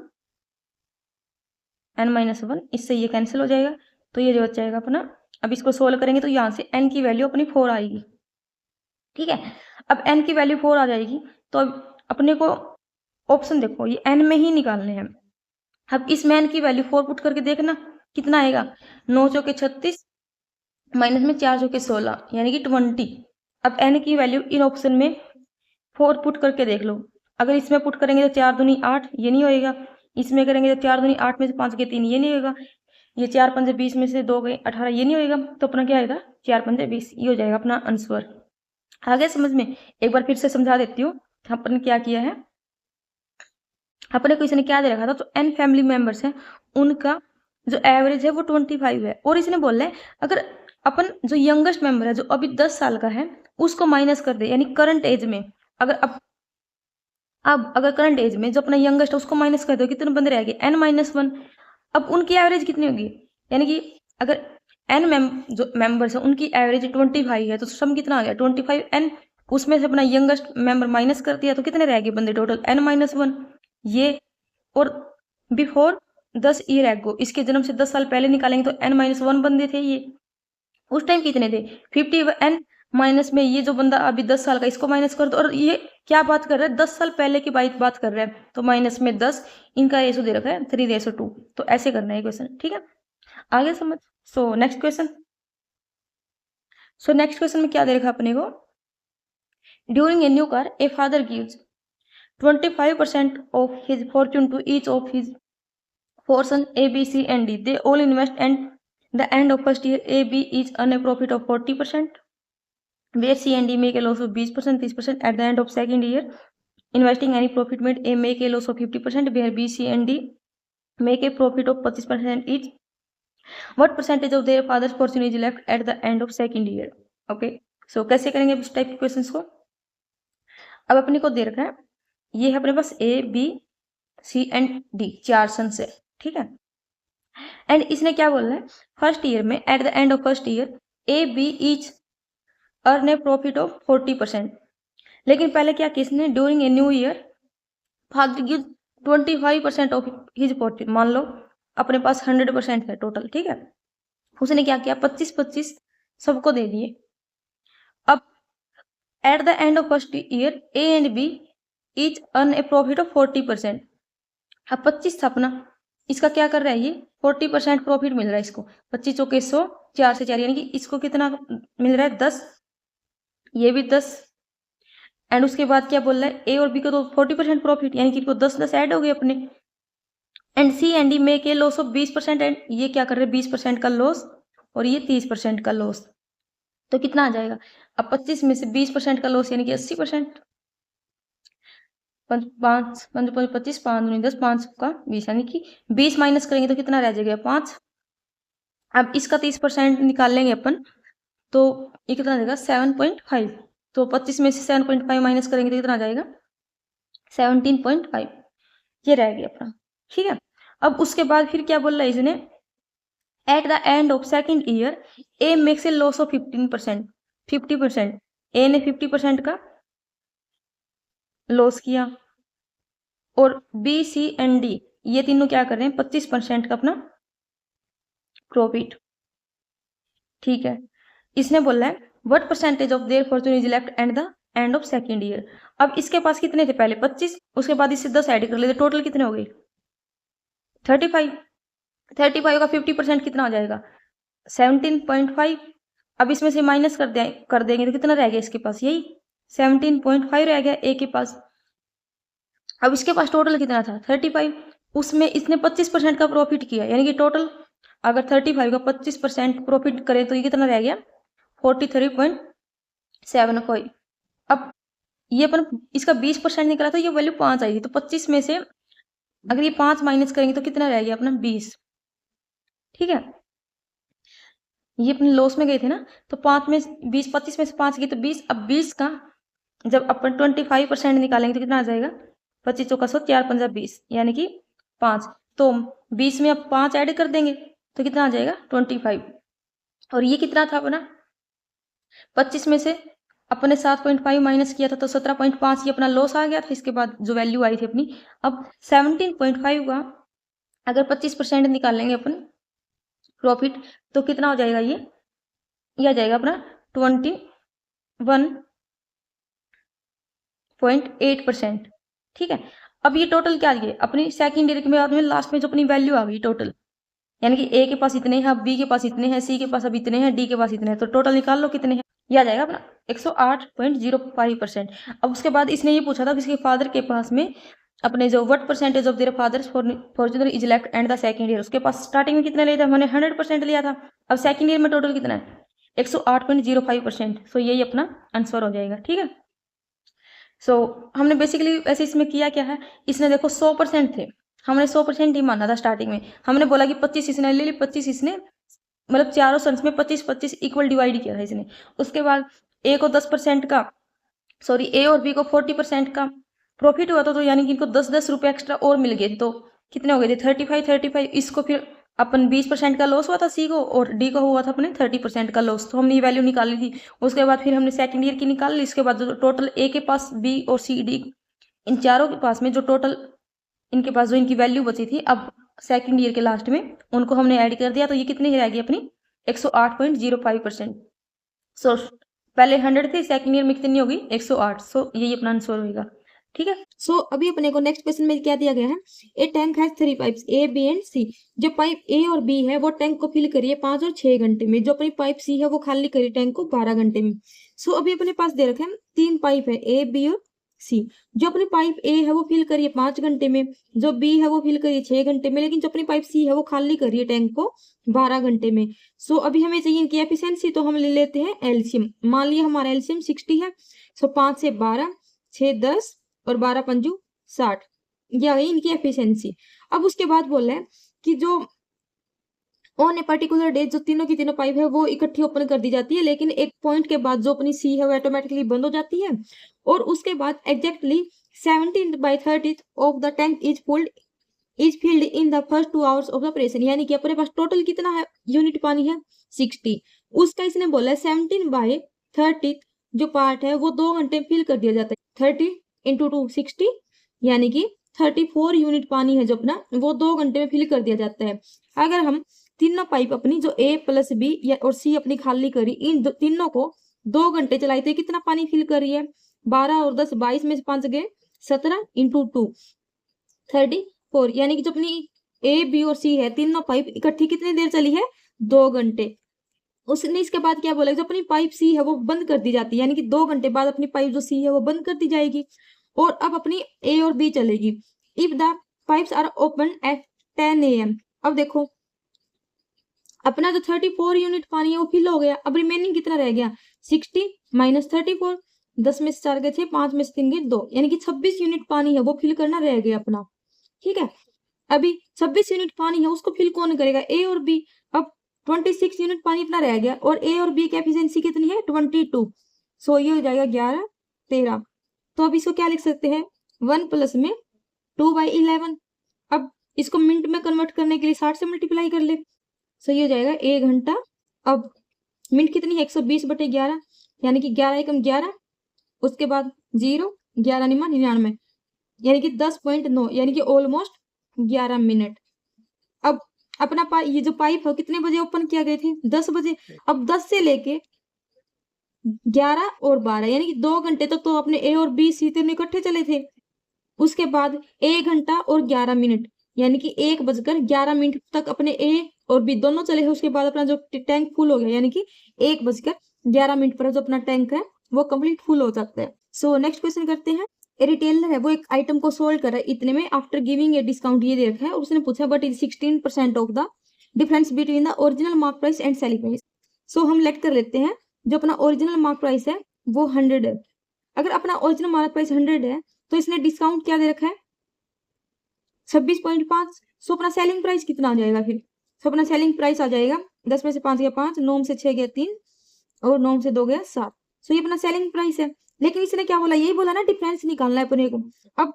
n-1, इससे ये कैंसिल हो जाएगा तो ये जो बच जाएगा अपना। अब इसको सोल्व करेंगे तो यहाँ से n की वैल्यू अपनी 4 आएगी। ठीक है। अब n की वैल्यू 4 आ जाएगी तो अब अपने को ऑप्शन देखो ये n में ही निकालने हैं। अब इसमें n की वैल्यू 4 पुट करके देखना कितना आएगा 9 चौके 36 माइनस में 4 चौके 16 यानी कि 20। अब n की वैल्यू इन ऑप्शन में 4 पुट करके देख लो। अगर इसमें पुट करेंगे तो 4 दूनी 8 ये नहीं होएगा, इसमें करेंगे तो 4 दूनी 8 में से 5 गए 3 ये नहीं होगा, ये 4 पंजे 20 में से 2 गए 18 ये नहीं होएगा तो अपना क्या आएगा 4 पंजे 20 ये हो जाएगा अपना आंसर। आ गया समझ में? एक बार फिर से समझा देती हूँ अपन क्या किया है। अपने को इसने क्या दे रखा था तो n फैमिली मेंबर्स हैं उनका जो एवरेज है वो 25 है और इसने बोला है अगर अपन जो यंगेस्ट मेंबर है जो अभी 10 साल का है उसको माइनस कर दे यानी करंट एज में अगर अब अगर करंट एज में जो अपना यंगेस्ट है उसको माइनस कर दो कितने बंदे रहेंगे n-1। अब उनकी एवरेज कितनी होगी यानी कि अगर जो मेंबर्स है उनकी एवरेज 25 है तो सम कितना आ गया 25n, उसमें से अपना यंगेस्ट मेंबर माइनस कर दिया तो कितने रहेंगे बंदे टोटल n-1 ये और बिफोर 10 ईयर एगो इसके जन्म से 10 साल पहले निकालेंगे तो n-1 बंदे थे ये उस टाइम कितने थे 50n माइनस में ये जो बंदा अभी 10 साल का इसको माइनस कर दो और ये क्या बात कर रहा है 10 साल पहले की बात कर रहा है तो माइनस में 10 इनका रेशो दे रखा है 3:2 तो ऐसे करना है क्वेश्चन। ठीक है आगे समझ। सो नेक्स्ट क्वेश्चन में क्या दे रखा अपने को during a new car a father gives 25% of his fortune to each of his four sons A, B, C and D. They all invest and the end of first year A, B each earn a profit of 40%. Where C and D make a loss of 20%, 30% at the end of second year. Investing any profit made A make a loss of 50%. Where B, C and D make a profit of 25% each. What percentage of their father's fortune is left at the end of second year? Okay. So कैसे करेंगे इस type के questions को? अब अपने को दे रखा है ये है अपने पास A, B, C and D 4 sons है। ठीक है। एंड इसने क्या बोलना है फर्स्ट ईयर में at the end of first year A, B each earn a profit of 40%। लेकिन पहले क्या किसने during a new year father give 25% of his fortune. मान लो अपने पास 100% है टोटल। ठीक है। उसने क्या किया 25-25 सबको दे दिए। अब eight the end of first year A and B each earn a profit of 40%। अब 25 था अपना इसका क्या कर रहा है ये 40% प्रॉफिट मिल रहा है इसको 25 चौके 100 4 से 4 यानी कि इसको कितना मिल रहा है 10 ये भी 10 एंड उसके बाद क्या बोल रहा है ए और बी को तो 40% प्रॉफिट यानी कि इनको 10-10 ऐड हो गए अपने and C and D make a loss of 20% and ये क्या कर रहे हैं 20% का लॉस और ये 30% का लॉस तो कितना आ जाएगा अब 25 में से 20% का लॉस यानी कि 80%। पाँच 25, 5 दूनी 10, 5 का 20, यानी कि 20 माइनस करेंगे तो कितना रह जाएगा 5। अब इसका 30% निकाल लेंगे अपन, तो ये कितना आ जाएगा 7.5। तो 25 में से 7.5 माइनस करेंगे तो कितना आ जाएगा 17.5, ये रह गया अपना। ठीक है, अब उसके बाद फिर क्या बोल रहा है इसने, eight the end of second year A makes a loss of 15%, 50%। ए ने 50% का लॉस किया और बी सी एंड डी ये तीनों क्या कर रहे हैं 25% का अपना प्रॉफिट। ठीक है, इसने बोला है what percentage of there Fortune is left eight the end of second year. अब इसके पास कितने थे पहले 25, उसके बाद इससे 10 ऐड कर लेते, टोटल कितने हो गए 35। 35 का 50% कितना हो जाएगा 17.5। अब इसमें से माइनस कर देंगे तो कितना रह गया इसके पास, यही 17.5 रह गया ए के पास। अब इसके पास टोटल कितना था 35, उसमें इसने 25% का प्रॉफिट किया, यानी कि टोटल अगर 35 का 25% प्रॉफिट करें तो ये कितना रह गया 43.75। अब ये अपन इसका 20% निकला तो ये वैल्यू 5 आई, तो 25 में से अगर ये 5 माइनस करेंगे तो कितना रह गया अपना 20। ठीक है, ये अपने लॉस में गए थे ना, तो 5 में 20, 25 में से 5 गए तो 20। अब 20 का जब अपन 25% निकालेंगे तो कितना आ जाएगा 25 चौका 100, 4 पंजा 20, यानी कि 5। तो 20 में अब 5 ऐड कर देंगे तो कितना आ जाएगा 25। और ये कितना था अपना 25 में से अपने 7.5 माइनस किया था तो 17.5 ये अपना लॉस आ गया था, इसके बाद जो वैल्यू आई थी अपनी। अब 17.5 का अगर 25% निकालेंगे अपन प्रॉफिट तो कितना हो जाएगा, ये आ जाएगा अपना 21.8%। ठीक है, अब ये टोटल क्या है अपनी सेकेंड ईयर के बाद में लास्ट में जो अपनी वैल्यू आ गई टोटल, यानी कि ए के पास इतने हैं, बी के पास इतने हैं, सी के पास अब इतने हैं, डी के पास इतने हैं, तो टोटल निकाल लो कितने हैं, ये आ जाएगा अपना 108.05%। अब उसके बाद इसने ये पूछा था कि इसके फादर के पास में अपने जो what percentage of their fathers fortune is left and the second year, उसके पास स्टार्टिंग में कितना लिया था हमने 100% लिया था। अब सेकंड ईयर में टोटल कितना है 108.05%। सो यही अपना आंसर हो जाएगा। ठीक है, सो हमने बेसिकली वैसे इसमें किया क्या है, इसने देखो 100% थे, हमने 100% ही माना था स्टार्टिंग में, हमने बोला कि 25 इसने ले ली, 25 इसने मतलब चारों सन्स में 25-25 इक्वल डिवाइड किया था इसने। उसके बाद ए को 10% का सॉरी ए और बी को 40% का प्रॉफिट हुआ था, तो यानी कि इनको 10-10 रुपये एक्स्ट्रा और मिल गए थे, तो कितने हो गए थे 35। इसको फिर अपन 20% का लॉस हुआ था सी को, और डी को हुआ था अपने 30% का लॉस, तो हमने ये वैल्यू निकाली थी। उसके बाद फिर हमने सेकंड ईयर की निकाल ली, इसके बाद जो टोटल ए के पास बी और सी डी इन चारों के पास में जो टोटल इनके पास जो इनकी वैल्यू बची थी अब सेकंड ईयर के लास्ट में उनको हमने ऐड कर दिया, तो ये कितनी रह गई अपनी 108.05%। सो पहले 100 थे, सेकंड ईयर में कितनी होगी 108। सो यही अपना आंसर होगा। ठीक है, सो अभी अपने को नेक्स्ट क्वेश्चन में क्या दिया गया है, a tank has 3 pipes A B and C. जो पाइप ए और बी है वो टैंक को फिल करिए 5 और 6 घंटे में, जो अपनी पाइप सी है वो खाली करिए टैंक को 12 घंटे में। सो अभी अपने पास दे रखे हैं 3 पाइप है ए बी और सी। जो अपनी पाइप ए है वो फिल करिए 5 घंटे में, जो बी है वो फिल करिए 6 घंटे में, लेकिन जो अपनी पाइप सी है वो खाली करिए टैंक को 12 घंटे में। सो अभी हमें चाहिए इनकी एफिशिएंसी, तो हम ले लेते हैं एलसीएम। मान लिया हमारा एलसीएम 60 है, सो 5 से 12, 6 10 और 12 पंजू 60, यह है इनकी एफिशिएंसी। अब उसके बाद बोल रहे हैं कि जो ऑन ए पर्टिकुलर डे जो तीनों की तीनों पाइप है वो इकट्ठी ओपन कर दी जाती है, लेकिन एक पॉइंट के बाद जो अपनी सी है वो ऑटोमेटिकली बंद हो जाती है, और उसके बाद exactly 17/30 of the tank is filled in the first 2 hours of the operation. यानी कि अपने पास टोटल कितना है यूनिट पानी है 60, उसका इसने बोला है 17/30 जो पार्ट है वो 2 घंटे में फिल कर दिया जाता है। 30 × 2 60, यानी कि 34 यूनिट पानी है जो अपना वो 2 घंटे में फिल कर दिया जाता है। अगर हम तीनों पाइप अपनी जो ए प्लस बी या और सी अपनी खाली करी, इन तीनों को 2 घंटे चलाई तो कितना पानी फिल कर रही है 12 और 10 22 में से 5 गए 17 × 2 34, यानी कि जो अपनी ए बी और सी है तीनों पाइप इकट्ठी कितनी देर चली है 2 घंटे। उसने इसके बाद क्या बोला जो अपनी पाइप सी है वो बंद कर दी जाती है, यानी कि 2 घंटे बाद अपनी पाइप जो सी है वो बंद कर दी जाएगी, और अब अपनी ए और बी चलेगी। If the pipes are open at 10 AM। अब देखो अपना जो 34 यूनिट पानी है वो फिल हो गया, अब रिमेनिंग कितना रह गया 60 - 34, 10 में से 4 गए 6, 5 में से 3 गए 2, यानी कि 26 यूनिट पानी है वो फिल करना रह गया अपना। ठीक है, अभी 26 यूनिट पानी है उसको फिल कौन करेगा, ए और बी। अब 26 यूनिट पानी अपना रह गया और ए और बी की एफिशिएंसी कितनी है 22। सो ये हो जाएगा 11 13। तो अब इसको क्या लिख सकते हैं 1 प्लस में 2/11। अब इसको मिनट में कन्वर्ट करने के लिए 60 से मल्टीप्लाई कर ले। सो ये हो जाएगा 1 घंटा। अब मिनट कितनी है 120/11, यानी कि 11 एकम 11, उसके बाद 0, 11 निमा 99, यानी कि 10.9, यानी कि ऑलमोस्ट 11 मिनट। अब अपना ये जो पाइप है कितने बजे ओपन किया गए थे 10 बजे। अब 10 से लेके 11 और 12 यानी कि 2 घंटे तक तो अपने ए और बी सी तीनों इकट्ठे चले थे। उसके बाद 1 घंटा और 11 मिनट, यानी कि 1:11 तक अपने ए और बी दोनों चले हैं। उसके बाद अपना जो टैंक फुल हो गया, यानी कि 1:11 पर जो अपना टैंक है वो कंप्लीट फुल हो सकता है। सो नेक्स्ट क्वेश्चन करते हैं। ए रिटेलर है वो एक आइटम को सोल्व कर रहा है इतने में, आफ्टर गिविंग ए डिस्काउंट ये दे रखा है और उसने पूछा but is 16% of the difference between the original mark price and selling price. So हम लेट कर लेते हैं जो अपना ओरिजिनल मार्क प्राइस है वो 100 है। अगर अपना ओरिजिनल मार्क प्राइस 100 है तो इसने डिस्काउंट क्या दे रखा है 26.5। सो अपना सेलिंग प्राइस कितना आ जाएगा फिर, सो अपना सेलिंग प्राइस आ जाएगा 10 में से 5 गया 5, 9 में से 6 गया 3 और 9 में से 2 गया 7। सो ये अपना सेलिंग प्राइस है। लेकिन इसने क्या बोला, यही बोला ना डिफरेंस निकालना है अपने को। अब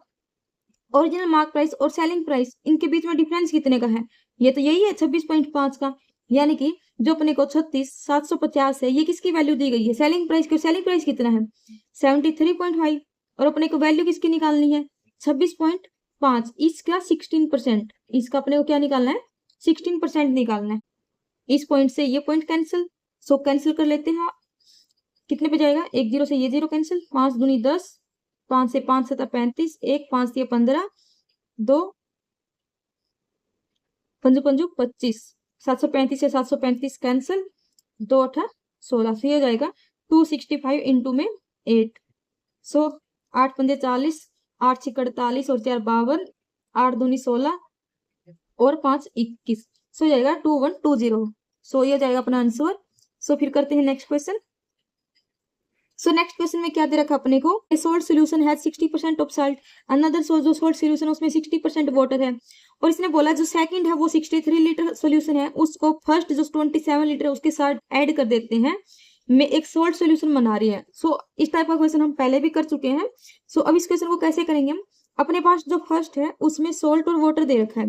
ओरिजिनल मार्क प्राइस और सेलिंग प्राइस इनके बीच में डिफरेंस कितने का है, ये तो यही है 26.5 का, यानी कि जो अपने को 36,750 है ये किसकी वैल्यू दी गई है सेलिंग प्राइस की। सेलिंग प्राइस कितना है 73.5 और अपने को वैल्यू किसकी निकालनी है 26.5। इसका 16%, इसका अपने को क्या निकालना है 16% निकालना है। इस पॉइंट से ये पॉइंट कैंसिल, सो कैंसिल कर लेते हैं। कितने पे जाएगा 1 0 से ये 0 कैंसिल, 5 दूनी 10, 5 से 5 7 35, 1 5 दिया 15, 2 5 5 25, 735 से 735 कैंसिल, 2 8 16। सो ये जाएगा 265 इंटू में 8। सो 8 पंजे 40, 8 6 48 और 4 52, 8 दूनी 16 और 5 21। सो जाएगा 2120। सो ये जाएगा अपना आंसर। सो फिर करते हैं next question. So next question में क्या दे रखा अपने को, a salt solution has 60% of salt, another जो सोल्ट सोल्यूशन उसमें 60% वाटर है। और इसने बोला जो सेकंड है वो 63 लीटर सोल्यूशन है उसको फर्स्ट जो 27 लीटर है उसके साथ ऐड कर देते हैं, में एक सोल्ट सोल्यूशन बना रही है। सो इस टाइप का क्वेश्चन हम पहले भी कर चुके हैं। सो अब इस क्वेश्चन को कैसे करेंगे हम, अपने पास जो फर्स्ट है उसमें सोल्ट और वाटर दे रखा है,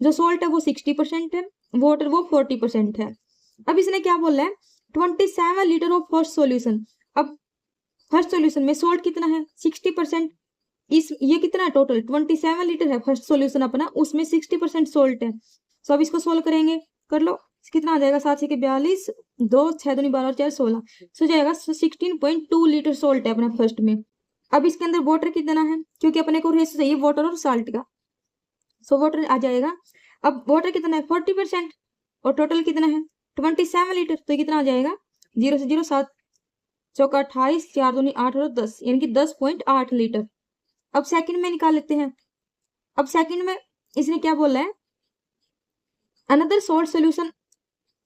जो सोल्ट है वो 60% है, वाटर वो 40% है। अब इसने क्या बोला है 27 लीटर ऑफ फर्स्ट सोल्यूशन। अब फर्स्ट सॉल्यूशन में सोल्ट कितना है 60%, इस ये कितना है टोटल 27 लीटर है फर्स्ट सॉल्यूशन अपना, उसमें 60% सोल्ट है। सो अब इसको सोल्व करेंगे, कर लो कितना आ जाएगा 7 6 42, 2 6 दूनी 12 और 4 16। सो जाएगा 16.2 लीटर सोल्ट है अपना फर्स्ट में। अब इसके अंदर वाटर कितना है, क्योंकि अपने को रेशो चाहिए वाटर और साल्ट का। सो वाटर आ जाएगा, अब वाटर कितना है 40% और टोटल कितना है 27 लीटर, तो कितना आ जाएगा 0 से 0 7 चौका 28, 4 दूनी 8 और 10, यानी कि 10.8 लीटर। अब सेकंड में निकाल लेते हैं। अब सेकंड में इसने क्या बोला है another salt solution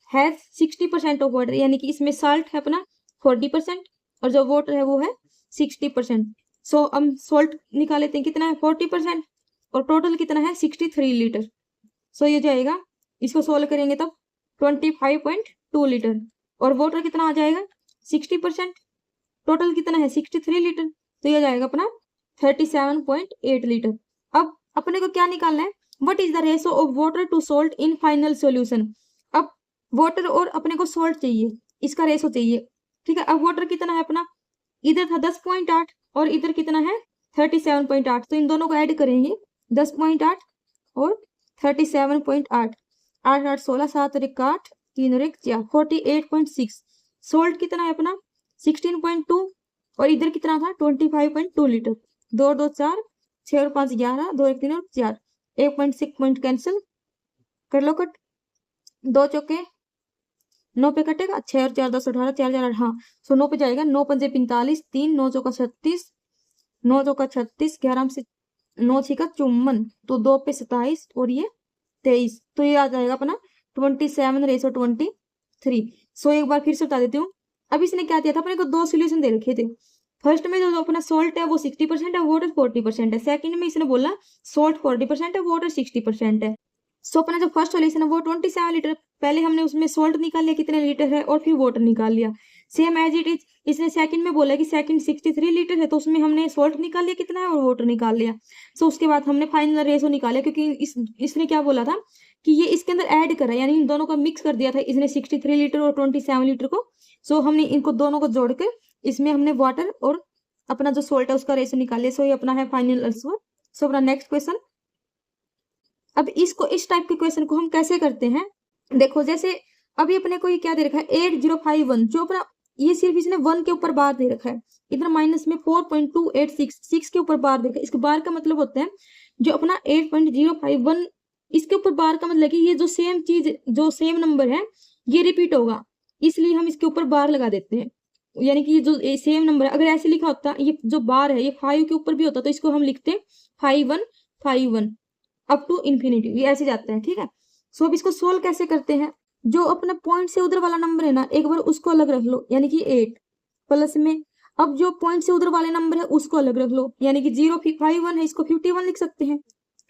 has 60% of water, यानी कि इसमें साल्ट है अपना 40% और जो वाटर है वो है 60%। सो हम सोल्ट निकाल लेते हैं, कितना है 40% और टोटल कितना है 63 लीटर। सो ये जाएगा, इसको सोल्व करेंगे तब 25.2 लीटर और वाटर कितना आ जाएगा 60%, टोटल कितना है 63 लीटर, तो ये जाएगा अपना 37.8 लीटर। अब अपने को क्या निकालना है what is the ratio of water to salt in final solution. अब वाटर और अपने को सोल्ट चाहिए, इसका रेशो चाहिए, ठीक है। अब वाटर कितना है अपना, इधर था 10.8 और इधर कितना है 37.8, तो इन दोनों को ऐड करेंगे 10.8 और 37.8, 8 8 16, 7 और 1 8, 3 और 1 4, 48.6। सोल्ट कितना है अपना 16.2 और इधर कितना था 25.2 लीटर, 2 और 2 4, 6 और 5 11, 2 1 3 और 4, 1.6 पॉइंट कैंसिल कर लो कट, 2 चौके 9 पे कटेगा, 6 और 4 10 18, 4 4 हाँ। सो 9 पे जाएगा, 9 पंजे 45, 3 9 चौका 36, 9 चौका 36, 11 से 9 6 का 54, तो 2 पे 27 और ये 23, तो ये आ जाएगा अपना 27:23। सो एक बार फिर से बता देती हूँ। अब इसने क्या दिया था अपने को 2 सोल्यूशन दे रखे थे, फर्स्ट में जो अपना सोल्ट है वो 60% है, वाटर 40% है। सेकंड में इसने बोला सोल्ट 40% है, वाटर 60% है। सो अपना जो फर्स्ट सॉल्यूशन है वो 27 लीटर, पहले हमने उसमें सोल्ट निकाल लिया कितने लीटर है और फिर वाटर निकाल लिया। सेम एज इट इज इसने सेकंड में बोला कि सेकंड 63 लीटर है, तो उसमें हमने सोल्ट निकाल लिया कितना है और वाटर निकाल लिया। सो उसके बाद हमने फाइनल रेशो निकाला, क्योंकि इसने क्या बोला था कि ये इसके अंदर ऐड करा, यानी इन दोनों को मिक्स कर दिया था इसने 63 लीटर और 27 लीटर को। सो हमने इनको दोनों को जोड़ के इसमें हमने वाटर और अपना जो सोल्ट है उसका रेशो निकाल लिया। सो ये अपना है फाइनल आंसर। सो अपना नेक्स्ट क्वेश्चन, अब इसको इस टाइप के क्वेश्चन को हम कैसे करते हैं, देखो जैसे अभी अपने को ये क्या दे रखा है 8051, जो अपना ये सिर्फ इसने 1 के ऊपर बार दे रखा है, इधर माइनस में 4.286 6 के ऊपर बार दे रखा है। इसके बार का मतलब होता है जो अपना 8.051, इसके ऊपर बार का मतलब कि ये जो सेम चीज जो सेम नंबर है ये रिपीट होगा, इसलिए हम इसके ऊपर बार लगा देते हैं। यानी कि ये जो सेम नंबर है, अगर ऐसे लिखा होता ये जो बार है ये 5 के ऊपर भी होता तो इसको हम लिखते 5151 अप टू इन्फिनिटी, ये ऐसे जाता है। ठीक है, सो अब इसको सोल्व कैसे करते हैं, जो अपना पॉइंट से उधर वाला नंबर है ना एक बार उसको अलग रख लो, यानी कि 8 प्लस में अब जो पॉइंट से उधर वाले नंबर है उसको अलग रख लो, यानी कि 051 है इसको 51 लिख सकते हैं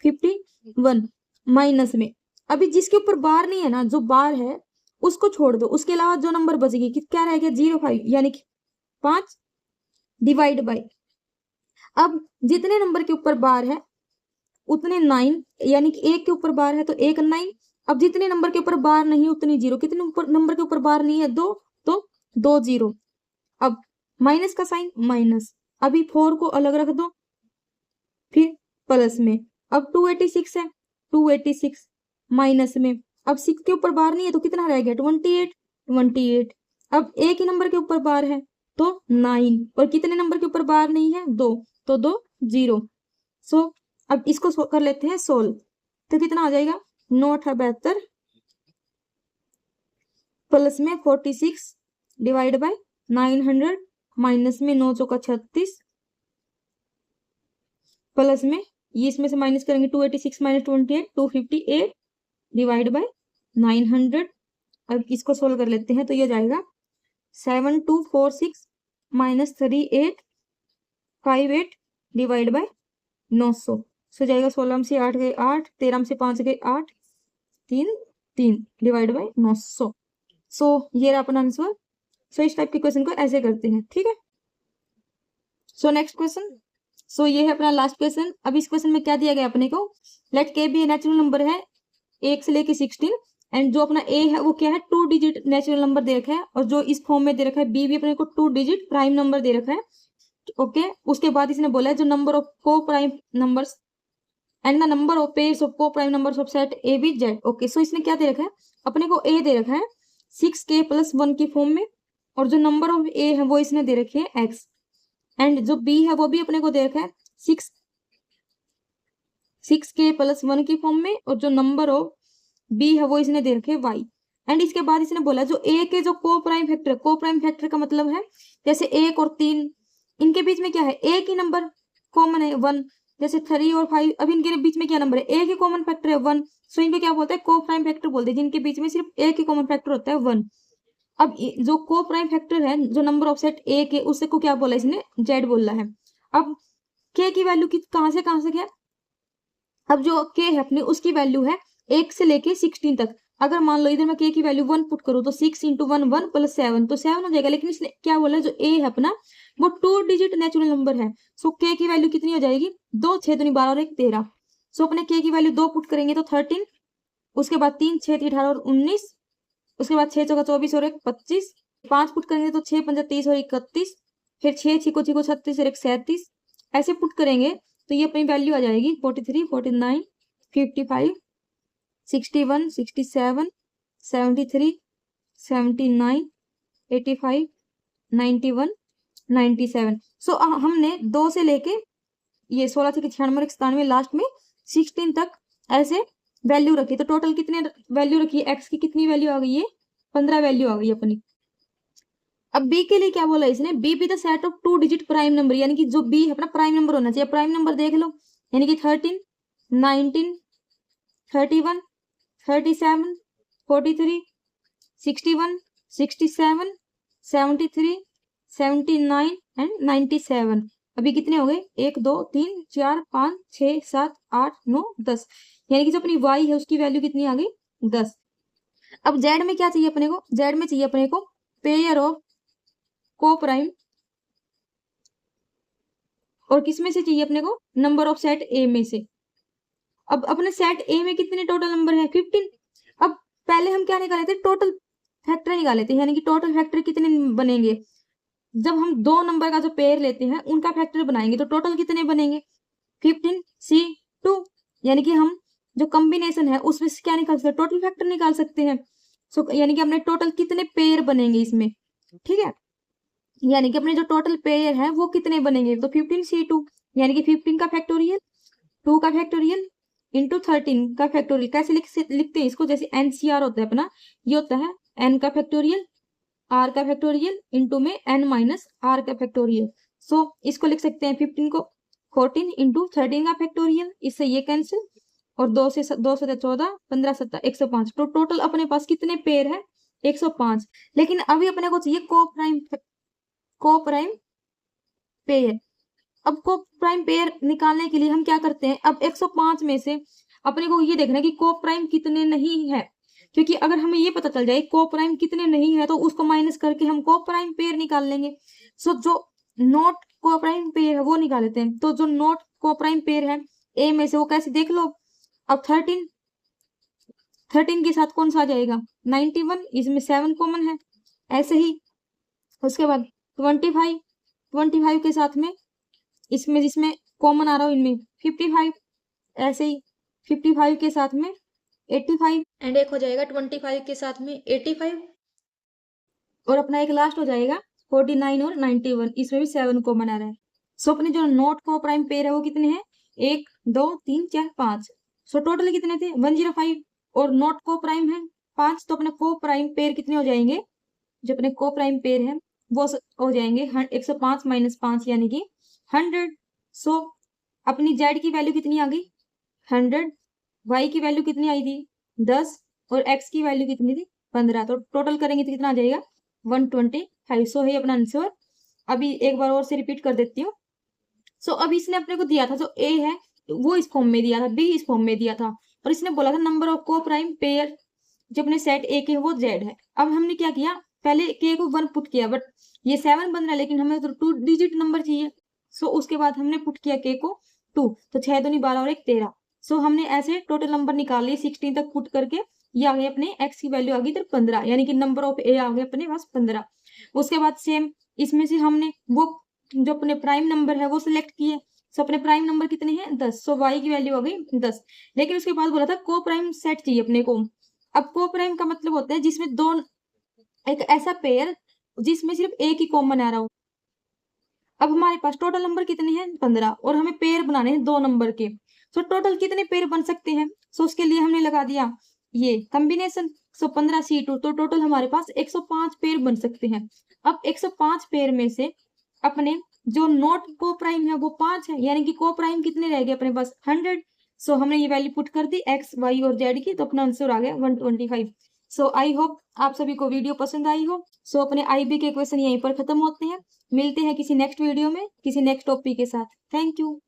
51 माइनस में अभी जिसके ऊपर बार नहीं है ना, जो बार है उसको छोड़ दो, उसके अलावा जो नंबर बचेगी कि क्या रह गया 05 यानी कि 5 डिवाइड बाई, अब जितने नंबर के ऊपर बार है उतने 9, यानी कि 1 के ऊपर बार है तो 1 9, अब जितने नंबर के ऊपर बार नहीं उतनी 0, कितने ऊपर नंबर के ऊपर बार नहीं है 2 तो 2 0, अब माइनस का साइन माइनस, अभी 4 को अलग रख दो फिर प्लस में, अब 286 है 286 माइनस में, अब 6 के ऊपर बार नहीं है तो कितना रह गया 28 28, अब एक ही नंबर के ऊपर बार है तो 9, और कितने नंबर के ऊपर बार नहीं है 2 तो 2 0। सो अब इसको कर लेते हैं सोल्व, तो कितना आ जाएगा 972 प्लस में 46 डिवाइड बाय 900 माइनस में 9 चौका 36 प्लस में ये इसमें से माइनस करेंगे 286 माइनस 28 258 डिवाइड बाय 900। अब इसको सोल्व कर लेते हैं तो ये जाएगा 7246 माइनस 3858 डिवाइड बाय 900। सो जाएगा 16 से 8 गए 8, 13 से 5 गए 8, 3 3 डिवाइड बाय 900। सो ये रहा अपना आंसर। सो इस टाइप के क्वेश्चन को ऐसे करते हैं। ठीक है, सो नेक्स्ट क्वेश्चन, सो ये है अपना लास्ट क्वेश्चन। अब इस क्वेश्चन में क्या दिया गया अपने को, लेट के बी नेचुरल नंबर है 1 से लेके 16, एंड जो अपना ए है वो क्या है 2 डिजिट नेचुरल नंबर दे रखा है, और जो इस फॉर्म में दे रखा है बी भी अपने को 2 डिजिट प्राइम नंबर दे रखा है। ओके, उसके बाद इसने बोला है जो number of coprime numbers and the number of pairs of coprime numbers of set A B Z. Okay, so इसने क्या दे रखा है अपने को ए दे रखा है 6k + 1 की फॉर्म में, और जो नंबर ऑफ ए है वो इसने दे रखी है x, एंड जो बी है वो भी अपने को दे रखा है 6k + 1 की फॉर्म में, और जो नंबर ऑफ बी है वो इसने दे रखे y। एंड इसके बाद इसने बोला जो ए के जो को प्राइम फैक्टर का मतलब है जैसे 1 और 3 इनके बीच में क्या है एक ही नंबर कॉमन है 1, जैसे 3 और 5 अब इनके बीच में क्या नंबर है एक ही कॉमन फैक्टर है 1, सो इनको क्या बोलते हैं को प्राइम फैक्टर बोलते हैं, जिनके बीच में सिर्फ एक ही कॉमन फैक्टर होता है 1। अब जो को प्राइम फैक्टर है जो नंबर ऑफ सेट ए के उससे को क्या बोला इसने जेड बोला है। अब के की वैल्यू कहां से क्या, अब जो के है अपनी उसकी वैल्यू है 1 से लेके 16 तक। अगर मान लो इधर मैं के की वैल्यू 1 पुट करूँ तो 6 × 1 1 + 7 तो 7 हो जाएगा, लेकिन इसने क्या बोला जो ए है अपना वो 2 डिजिट नेचुरल नंबर है। सो के की वैल्यू कितनी हो जाएगी 2 6 दूनी 12 और 1 13। सो अपने के की वैल्यू 2 पुट करेंगे तो 13, उसके बाद 3 6 18 और 19, उसके बाद 6 चौका 24 और 1 25, 5 पुट करेंगे तो 6 5 30 और 31, फिर 6 6 को 36 और 1 37, ऐसे पुट करेंगे तो ये अपनी वैल्यू आ जाएगी 43 49 55 61 67 73 79 85 91 97। सो हमने 2 से लेके ये 16 से 96 और 97 लास्ट में 16 तक ऐसे वैल्यू रखी, तो टोटल कितने वैल्यू रखी है एक्स की कितनी वैल्यू आ गई है 15 वैल्यू आ गई अपनी। अब बी के लिए क्या बोला इसने, B be the set of 2 digit prime number, यानी कि जो बी अपना प्राइम नंबर होना चाहिए, प्राइम नंबर देख लो यानी कि 13 19 31 37 43 61 67 73 79 एंड 97। अभी कितने हो गए, 1 2 3 4 5 6 7 8 9 10, यानी कि जो अपनी y है उसकी वैल्यू कितनी आ गई, 10। अब z में क्या चाहिए अपने को, z में चाहिए अपने को पेयर ऑफ को प्राइम, और किस में से चाहिए अपने को, नंबर ऑफ सेट ए में से। अब अपने सेट ए में कितने टोटल नंबर है, 15। अब पहले हम क्या निकाले थे, टोटल फैक्टर निकाले थे, यानी कि टोटल फैक्टर कितने बनेंगे, जब हम दो नंबर का जो पेयर लेते हैं उनका फैक्टर बनाएंगे तो टोटल कितने बनेंगे, 15C2, यानी कि हम जो कॉम्बिनेशन है उसमें से क्या निकाल सकते हैं, टोटल फैक्टर निकाल सकते हैं। सो यानी कि अपने टोटल कितने पेयर बनेंगे इसमें, ठीक है, यानी कि अपने जो टोटल पेयर है वो कितने बनेंगे, तो 15C2, यानी कि 15 का फैक्टोरियल, 2 का फैक्टोरियल इंटू 13 का फैक्टोरियल। कैसे लिखते हैं इसको, जैसे एनसीआर होता है अपना, ये होता है n का फैक्टोरियल r का फैक्टोरियल इंटू में n माइनस r का फैक्टोरियल। सो इसको लिख सकते हैं 15 को 14 इंटू 13 का फैक्टोरियल, इससे ये कैंसिल, और 2 से 14 15 17 105। तो टोटल अपने पास कितने पेयर है, 105। लेकिन अभी अपने को चाहिए को प्राइम पेयर। अब को प्राइम पेयर निकालने के लिए हम क्या करते हैं, अब 105 में से अपने को ये देखना है कि को प्राइम कितने नहीं है, क्योंकि अगर हमें ये पता चल जाए को प्राइम कितने नहीं है तो उसको माइनस करके हम को प्राइम पेयर निकाल लेंगे। सो जो नॉट को प्राइम पेयर है वो निकाल लेते हैं। तो जो नॉट को प्राइम पेयर है ए में से वो कैसे देख लो, अब 13 के साथ कौन सा आ जाएगा, 91, इसमें 7 कॉमन है, ऐसे ही। उसके बाद 25 के साथ में इसमें जिसमें कॉमन आ रहा हो इनमें 55, ऐसे ही 55 के साथ में 85, एंड एक हो जाएगा 25 के साथ में 85, और अपना एक लास्ट हो जाएगा 49 और 91, इसमें भी 7 कॉमन आ रहा है। सो अपने जो नॉट को प्राइम पेयर है वो कितने हैं, 1 2 3 4 5। सो टोटल कितने थे 105, और नॉट को प्राइम है 5, तो अपने को प्राइम पेयर कितने हो जाएंगे, जो अपने को प्राइम पेयर है वो हो जाएंगे 105 माइनस 5 यानी कि 100। सो अपनी z की वैल्यू कितनी आ गई 100, y की वैल्यू कितनी आई थी 10, और x की वैल्यू कितनी थी 15। तो टोटल करेंगे तो कितना आ जाएगा 125। सो है अपना आंसर। अभी एक बार और से रिपीट कर देती हूँ। सो अभी इसने अपने को दिया था जो a है वो इस फॉर्म में दिया था, b इस फॉर्म में दिया था, और इसने बोला था नंबर ऑफ को प्राइम पेयर जो अपने सेट a के वो z है। अब हमने क्या किया, पहले k को 1 पुट किया, बट ये 7 बन रहा है लेकिन हमें तो 2 डिजिट नंबर चाहिए। सो उसके बाद हमने पुट किया k को 2, तो 6 दूनी 12 और 1 13। सो हमने ऐसे टोटल नंबर निकाल लिए 16 तक पुट करके, ये आ गए अपने x की वैल्यू आ गई इधर 15, यानी कि नंबर ऑफ a आ गए अपने पास 15। उसके बाद सेम इसमें से हमने वो जो अपने प्राइम नंबर है वो सिलेक्ट किए। सो अपने प्राइम नंबर कितने हैं 10, सो y की वैल्यू आ गई 10। लेकिन उसके बाद बोला था को प्राइम सेट चाहिए अपने को। अब को प्राइम का मतलब होता है जिसमें दो, एक ऐसा पेयर जिसमें सिर्फ एक ही कॉमन आ रहा हो। अब हमारे पास टोटल नंबर कितने हैं 15, और हमें पेयर बनाने हैं 2 नंबर के। सो टोटल कितने पेयर बन सकते हैं, सो उसके लिए हमने लगा दिया ये कॉम्बिनेशन। सो 15C2, तो टोटल हमारे पास 105 पेयर बन सकते हैं। अब 105 पेयर में से अपने जो नॉट को प्राइम है वो 5 है, यानी कि को प्राइम कितने रह गए अपने पास 100। सो हमने ये वैल्यू पुट कर दी x y और z की, तो अपना आंसर आ गया 125। सो आई होप आप सभी को वीडियो पसंद आई हो। सो अपने IB के क्वेश्चन यहीं पर खत्म होते हैं। मिलते हैं किसी नेक्स्ट वीडियो में किसी नेक्स्ट टॉपिक के साथ। Thank you.